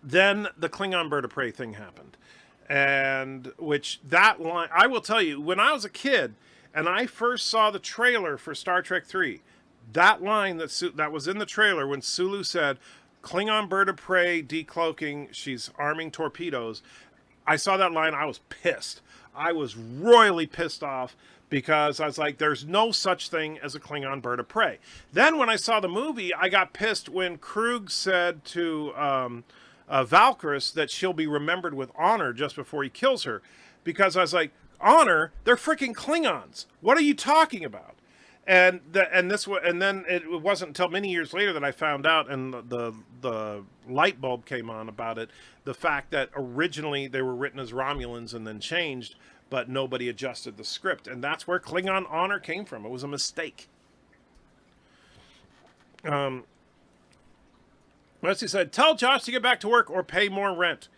Speaker 3: then the Klingon bird of prey thing happened, and that line, I will tell you, when I was a kid, and I first saw the trailer for Star Trek III, that line that was in the trailer when Sulu said, Klingon bird of prey decloaking, she's arming torpedoes, I saw that line, I was pissed. I was royally pissed off because I was like, there's no such thing as a Klingon bird of prey. Then when I saw the movie, I got pissed when Krug said to Valkyris that she'll be remembered with honor just before he kills her, because I was like, honor? They're freaking Klingons. What are you talking about? And then it wasn't until many years later that I found out, and the light bulb came on about it. The fact that originally they were written as Romulans and then changed, but nobody adjusted the script, and that's where Klingon honor came from. It was a mistake. Wesley said, "Tell Josh to get back to work or pay more rent."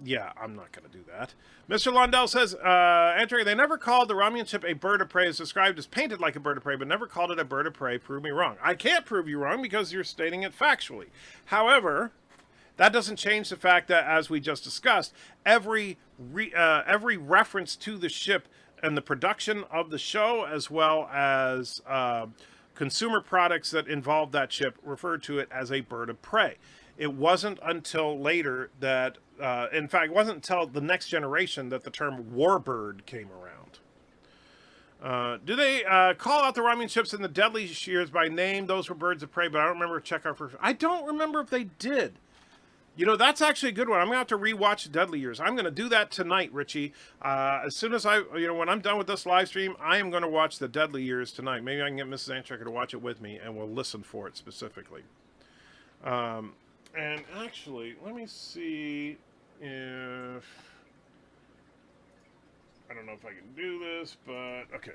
Speaker 3: Yeah, I'm not going to do that. Mr. Londell says, Andrea, they never called the Romulan ship a bird of prey. It's described as painted like a bird of prey, but never called it a bird of prey. Prove me wrong. I can't prove you wrong because you're stating it factually. However, that doesn't change the fact that, as we just discussed, every reference to the ship and the production of the show, as well as consumer products that involved that ship, referred to it as a bird of prey. It wasn't until later that, in fact, it wasn't until the next generation that the term warbird came around. Do they call out the Romulan ships in the Deadly Years by name? Those were birds of prey, but I don't remember Chekhov. I don't remember if they did. You know, that's actually a good one. I'm going to have to rewatch Deadly Years. I'm going to do that tonight, Richie. As soon as when I'm done with this live stream, I am going to watch the Deadly Years tonight. Maybe I can get Mrs. Anchecker to watch it with me, and we'll listen for it specifically. And actually, let me see if... I don't know if I can do this, but... Okay.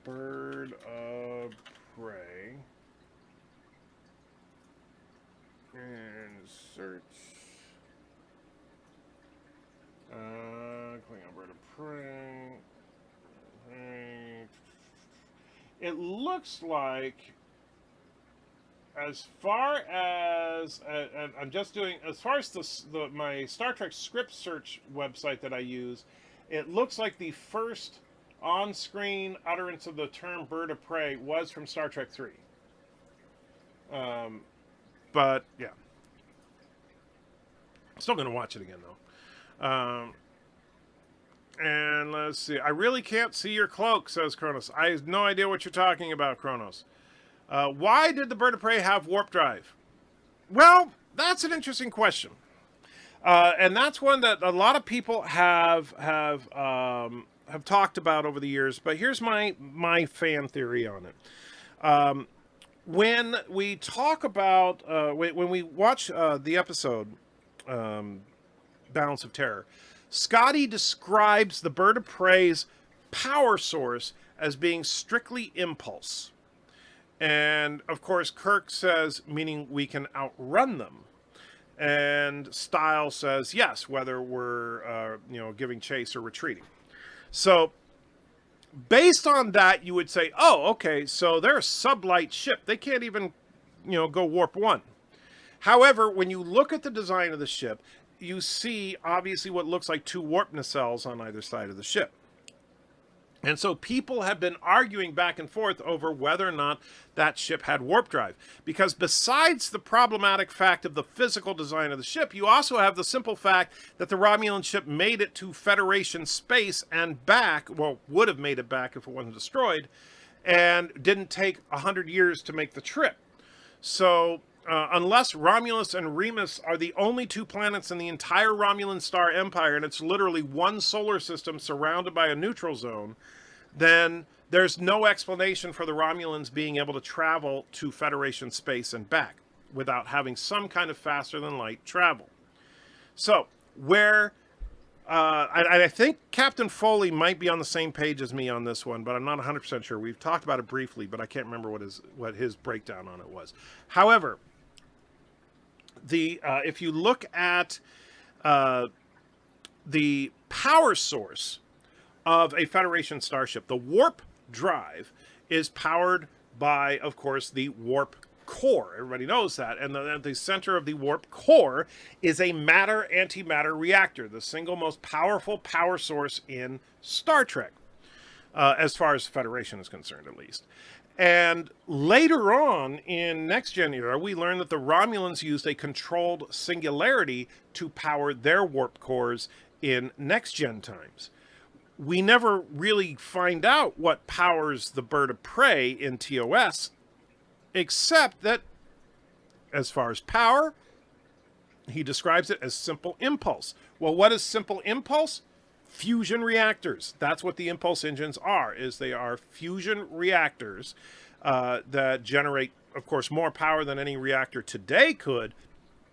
Speaker 3: Bird of Prey. And search. Clicking on Bird of Prey. It looks like, as far as I'm just doing, as far as my Star Trek script search website that I use, it looks like the first on-screen utterance of the term "bird of prey" was from Star Trek 3. But yeah, still gonna watch it again though. And let's see. I really can't see your cloak, says Kronos. I have no idea what you're talking about, Kronos. Why did the bird of prey have warp drive? Well, that's an interesting question. And that's one that a lot of people have talked about over the years. But here's my fan theory on it. When we talk about when we watch the episode Balance of Terror, Scotty describes the bird of prey's power source as being strictly impulse. And of course, Kirk says, meaning we can outrun them. And Stiles says, yes, whether we're giving chase or retreating. So based on that, you would say, oh, okay, so they're a sublight ship. They can't even, go warp 1. However, when you look at the design of the ship, you see obviously what looks like 2 warp nacelles on either side of the ship. And so people have been arguing back and forth over whether or not that ship had warp drive. Because besides the problematic fact of the physical design of the ship, you also have the simple fact that the Romulan ship made it to Federation space and back, well, would have made it back if it wasn't destroyed, and didn't take 100 years to make the trip. So unless Romulus and Remus are the only 2 planets in the entire Romulan star empire, and it's literally one solar system surrounded by a neutral zone, then there's no explanation for the Romulans being able to travel to Federation space and back without having some kind of faster-than-light travel. So, where... I think Captain Foley might be on the same page as me on this one, but I'm not 100% sure. We've talked about it briefly, but I can't remember what his breakdown on it was. However, if you look at the power source of a Federation starship, the warp drive is powered by, of course, the warp core. Everybody knows that. And the center of the warp core is a matter-antimatter reactor, the single most powerful power source in Star Trek, as far as Federation is concerned, at least. And later on in Next Gen era, we learned that the Romulans used a controlled singularity to power their warp cores in Next Gen times. We never really find out what powers the bird of prey in TOS, except that, as far as power, he describes it as simple impulse. Well, what is simple impulse? Fusion reactors. That's what the impulse engines are, is they are fusion reactors that generate, of course, more power than any reactor today could,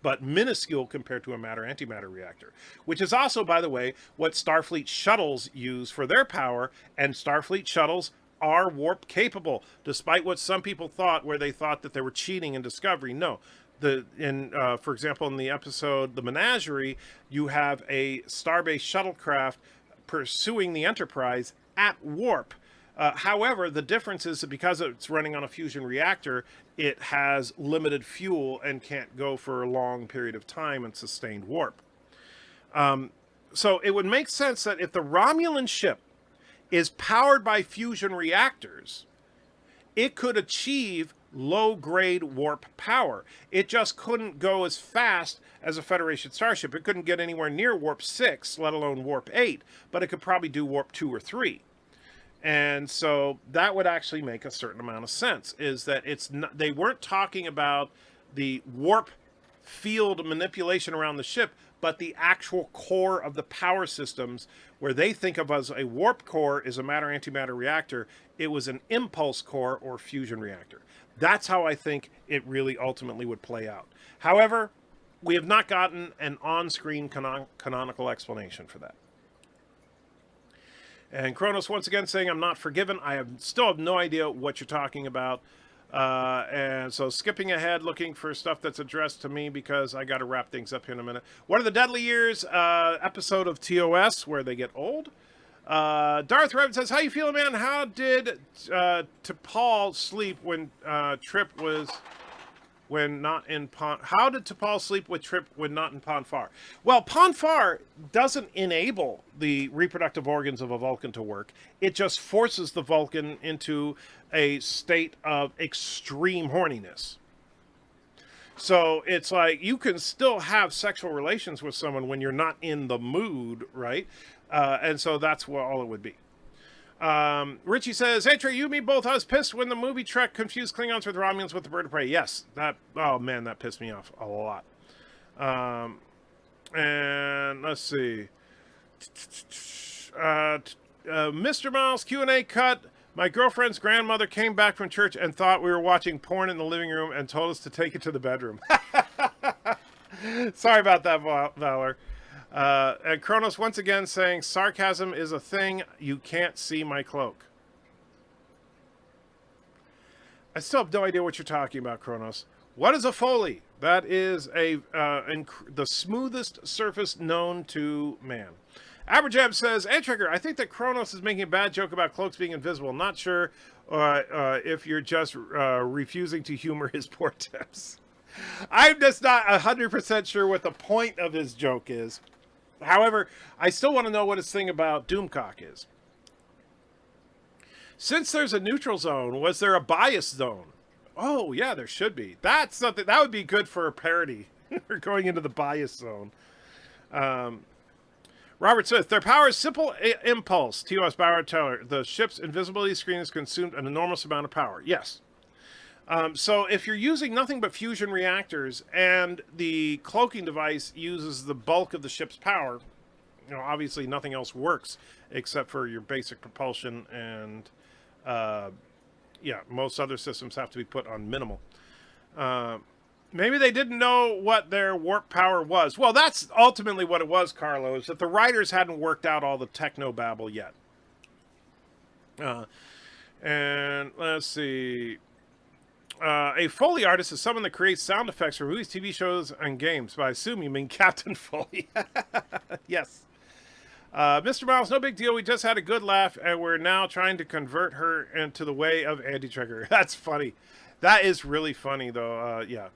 Speaker 3: but minuscule compared to a matter-antimatter reactor, which is also, by the way, what Starfleet shuttles use for their power, and Starfleet shuttles are warp capable, despite what some people thought, where they thought that they were cheating in Discovery. No. For example, in the episode The Menagerie, you have a starbase shuttlecraft pursuing the Enterprise at warp. However, the difference is that because it's running on a fusion reactor, it has limited fuel and can't go for a long period of time and sustained warp. So it would make sense that if the Romulan ship is powered by fusion reactors, it could achieve low-grade warp power. It just couldn't go as fast as a Federation starship. It couldn't get anywhere near warp 6, let alone warp 8, but it could probably do warp 2 or 3. And so that would actually make a certain amount of sense, is that it's not, they weren't talking about the warp field manipulation around the ship, but the actual core of the power systems, where they think of as a warp core is a matter-antimatter reactor. It was an impulse core or fusion reactor. That's how I think it really ultimately would play out. However, we have not gotten an on-screen canonical explanation for that. And Kronos once again saying, I'm not forgiven. Still have no idea what you're talking about. And so skipping ahead, looking for stuff that's addressed to me, because I got to wrap things up here in a minute. What are the Deadly Years episode of TOS where they get old? Darth Revan says, how you feeling, man? How did T'Pol sleep when Trip was... when not in How did T'Pol sleep with Trip when not in Pon farr? Well, Pon farr doesn't enable the reproductive organs of a Vulcan to work. It just forces the Vulcan into a state of extreme horniness. So it's like you can still have sexual relations with someone when you're not in the mood, right? And so that's what all it would be. Richie says, hey Trey, you and me both. I was pissed when the movie Trek confused Klingons with Romulans with the Bird of Prey. Yes, oh man, that pissed me off a lot. And let's see. Mr. Miles Q&A cut. My girlfriend's grandmother came back from church and thought we were watching porn in the living room and told us to take it to the bedroom. Sorry about that, Valor. And Kronos once again saying, sarcasm is a thing. You can't see my cloak. I still have no idea what you're talking about, Kronos. What is a Foley? That is the smoothest surface known to man. Aberjab says, hey, Trigger, I think that Kronos is making a bad joke about cloaks being invisible. Not sure if you're just refusing to humor his poor tips. I'm just not 100% sure what the point of his joke is. However, I still want to know what his thing about Doomcock is. Since there's a neutral zone, was there a bias zone? Oh, yeah, there should be. That's something that would be good for a parody. We're going into the bias zone. Robert says, their power is simple impulse. TOS Bauer Teller. The ship's invisibility screen has consumed an enormous amount of power. Yes. So if you're using nothing but fusion reactors and the cloaking device uses the bulk of the ship's power, you know, obviously nothing else works except for your basic propulsion, and yeah, most other systems have to be put on minimal. Maybe they didn't know what their warp power was. Well, that's ultimately what it was, Carlo, is that the writers hadn't worked out all the techno-babble yet. And let's see. A Foley artist is someone that creates sound effects for movies, TV shows, and games. But I assume you mean Captain Foley. Yes. Mr. Miles, no big deal. We just had a good laugh, and we're now trying to convert her into the way of Andy Trigger. That's funny. That is really funny, though. Yeah.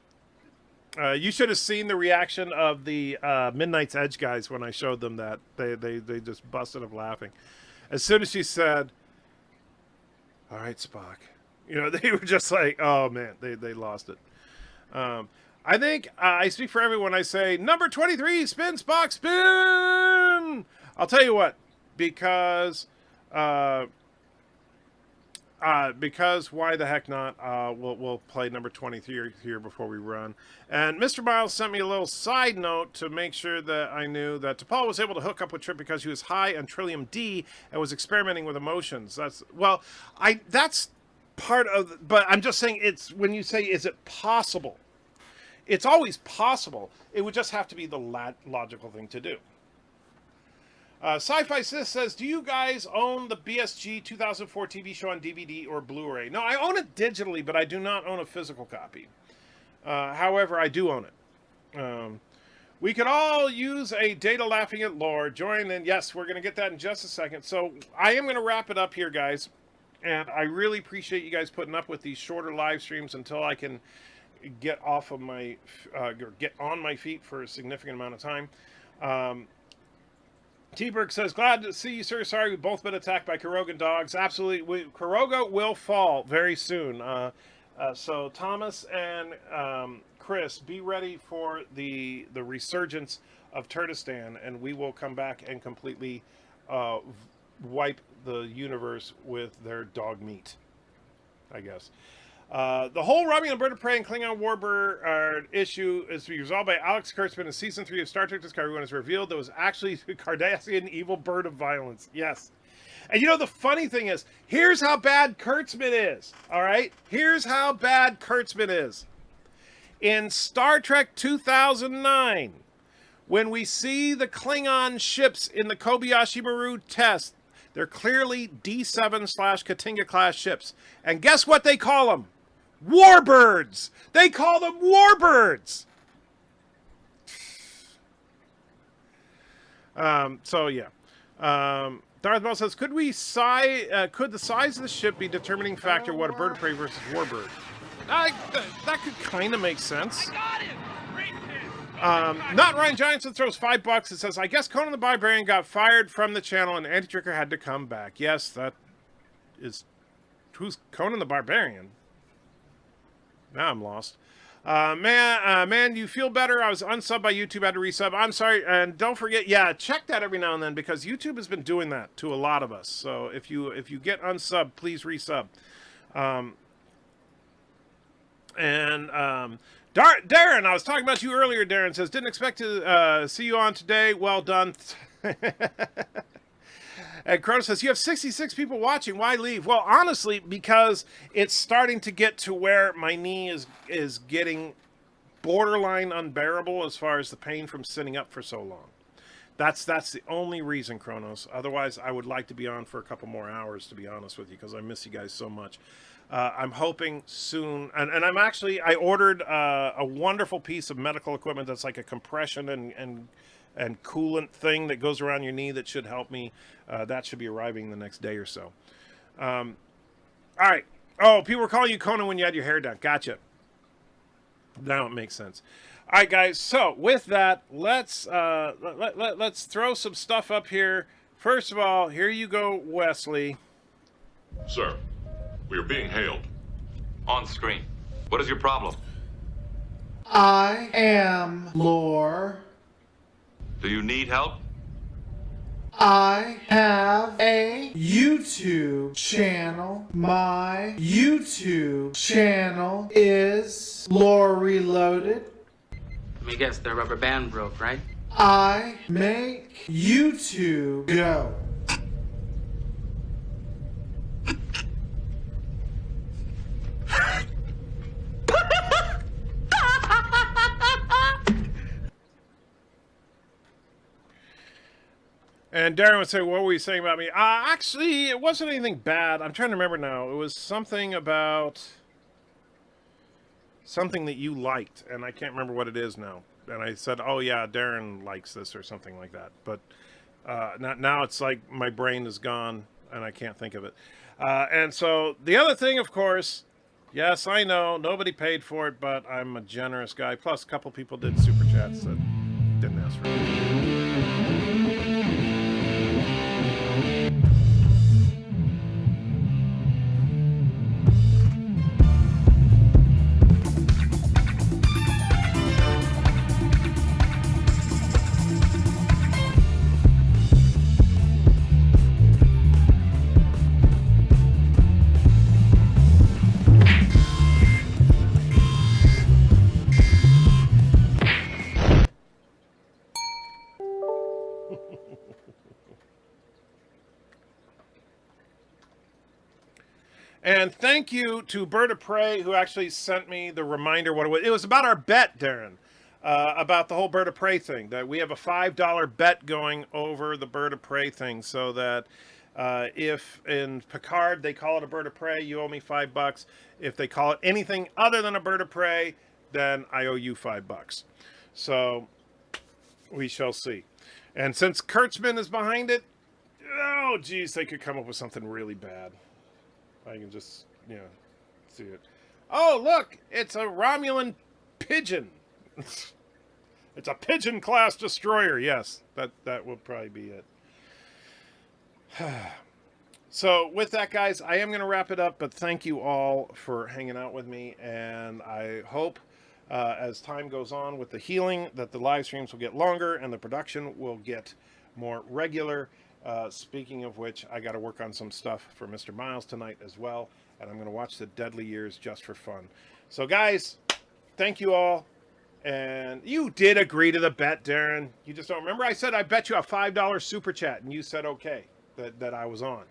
Speaker 3: You should have seen the reaction of the Midnight's Edge guys when I showed them that. They just busted up laughing. As soon as she said, all right, Spock. You know, they were just like, oh, man, they lost it. I think I speak for everyone. I say, number 23, spin, Spock, spin! I'll tell you what, because why the heck not? We'll play number 23 here before we run. And Mr. Miles sent me a little side note to make sure that I knew that T'Pol was able to hook up with Trip because he was high on Trillium D and was experimenting with emotions. That's part of, but I'm just saying, it's when you say, is it possible? It's always possible. It would just have to be the logical thing to do. Sci-Fi Sis says, do you guys own the BSG 2004 TV show on DVD or Blu-ray? No, I own it digitally, but I do not own a physical copy. However, I do own it. We could all use a Data Laughing at Lore. Join in. Yes, we're going to get that in just a second. So I am going to wrap it up here, guys. And I really appreciate you guys putting up with these shorter live streams until I can get off of my, get on my feet for a significant amount of time. T-Berg says, glad to see you, sir. Sorry, we've both been attacked by Korogan dogs. Absolutely. Koroga will fall very soon. So Thomas and Chris, be ready for the resurgence of Turkestan, and we will come back and completely wipe the universe with their dog meat, I guess. The whole Romulan Bird of Prey and Klingon Warbird issue is to be resolved by Alex Kurtzman in Season 3 of Star Trek Discovery when it's revealed there was actually a Cardassian evil bird of violence. Yes. And you know, the funny thing is, here's how bad Kurtzman is, all right? Here's how bad Kurtzman is. In Star Trek 2009, when we see the Klingon ships in the Kobayashi Maru test, they're clearly D7/Katinga class ships. And guess what they call them? Warbirds! They call them warbirds! So, yeah. Darth Maul says, could the size of the ship be a determining factor what a bird of prey versus warbird? That could kind of make sense. Not Ryan Johnson throws $5. It says, I guess Conan the Barbarian got fired from the channel and Anti-Tricker had to come back. Yes, that is... Who's Conan the Barbarian? Now I'm lost. Man, you feel better? I was unsubbed by YouTube, had to resub. I'm sorry, and don't forget, yeah, check that every now and then, because YouTube has been doing that to a lot of us. So if you get unsubbed, please resub. Darren, I was talking about you earlier, Darren says, didn't expect to see you on today. Well done. And Kronos says, you have 66 people watching. Why leave? Well, honestly, because it's starting to get to where my knee is getting borderline unbearable as far as the pain from sitting up for so long. That's the only reason, Kronos. Otherwise, I would like to be on for a couple more hours, to be honest with you, because I miss you guys so much. I'm hoping soon, and I ordered a wonderful piece of medical equipment that's like a compression and coolant thing that goes around your knee that should help me. That should be arriving the next day or so. All right. Oh, people were calling you Conan when you had your hair done. Gotcha. Now it makes sense. All right, guys. So with that, let's throw some stuff up here. First of all, here you go, Wesley.
Speaker 1: Sir, we are being hailed.
Speaker 5: On screen. What is your problem?
Speaker 6: I am Lore.
Speaker 5: Do you need help?
Speaker 6: I have a YouTube channel. My YouTube channel is Lore Reloaded.
Speaker 7: Let me guess, the rubber band broke, right?
Speaker 6: I make YouTube go.
Speaker 3: And Darren would say, what were you saying about me? Actually, it wasn't anything bad. I'm trying to remember now. It was something about something that you liked, and I can't remember what it is now. And I said, oh, yeah, Darren likes this or something like that. But now it's like my brain is gone, and I can't think of it. And so the other thing, of course, yes, I know, nobody paid for it, but I'm a generous guy. Plus, a couple people did super chats that didn't ask for it. And thank you to Bird of Prey, who actually sent me the reminder what it was. It was about our bet, Darren, about the whole Bird of Prey thing. That we have a $5 bet going over the Bird of Prey thing, so that if in Picard they call it a Bird of Prey, you owe me $5. If they call it anything other than a Bird of Prey, then I owe you $5. So we shall see. And since Kurtzman is behind it, oh geez, they could come up with something really bad. I can just, see it. Oh, look! It's a Romulan pigeon. It's a pigeon-class destroyer. Yes, that will probably be it. So with that, guys, I am going to wrap it up, but thank you all for hanging out with me, and I hope as time goes on with the healing that the live streams will get longer and the production will get more regular. Speaking of which, I got to work on some stuff for Mr. Miles tonight as well, and I'm going to watch The Deadly Years just for fun. So guys, thank you all. And you did agree to the bet, Darren. You just don't remember? I said I bet you a $5 super chat, and you said okay, that I was on.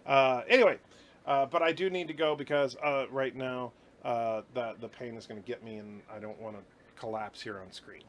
Speaker 3: Anyway, but I do need to go because right now the pain is going to get me, and I don't want to collapse here on screen.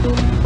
Speaker 8: Thank you.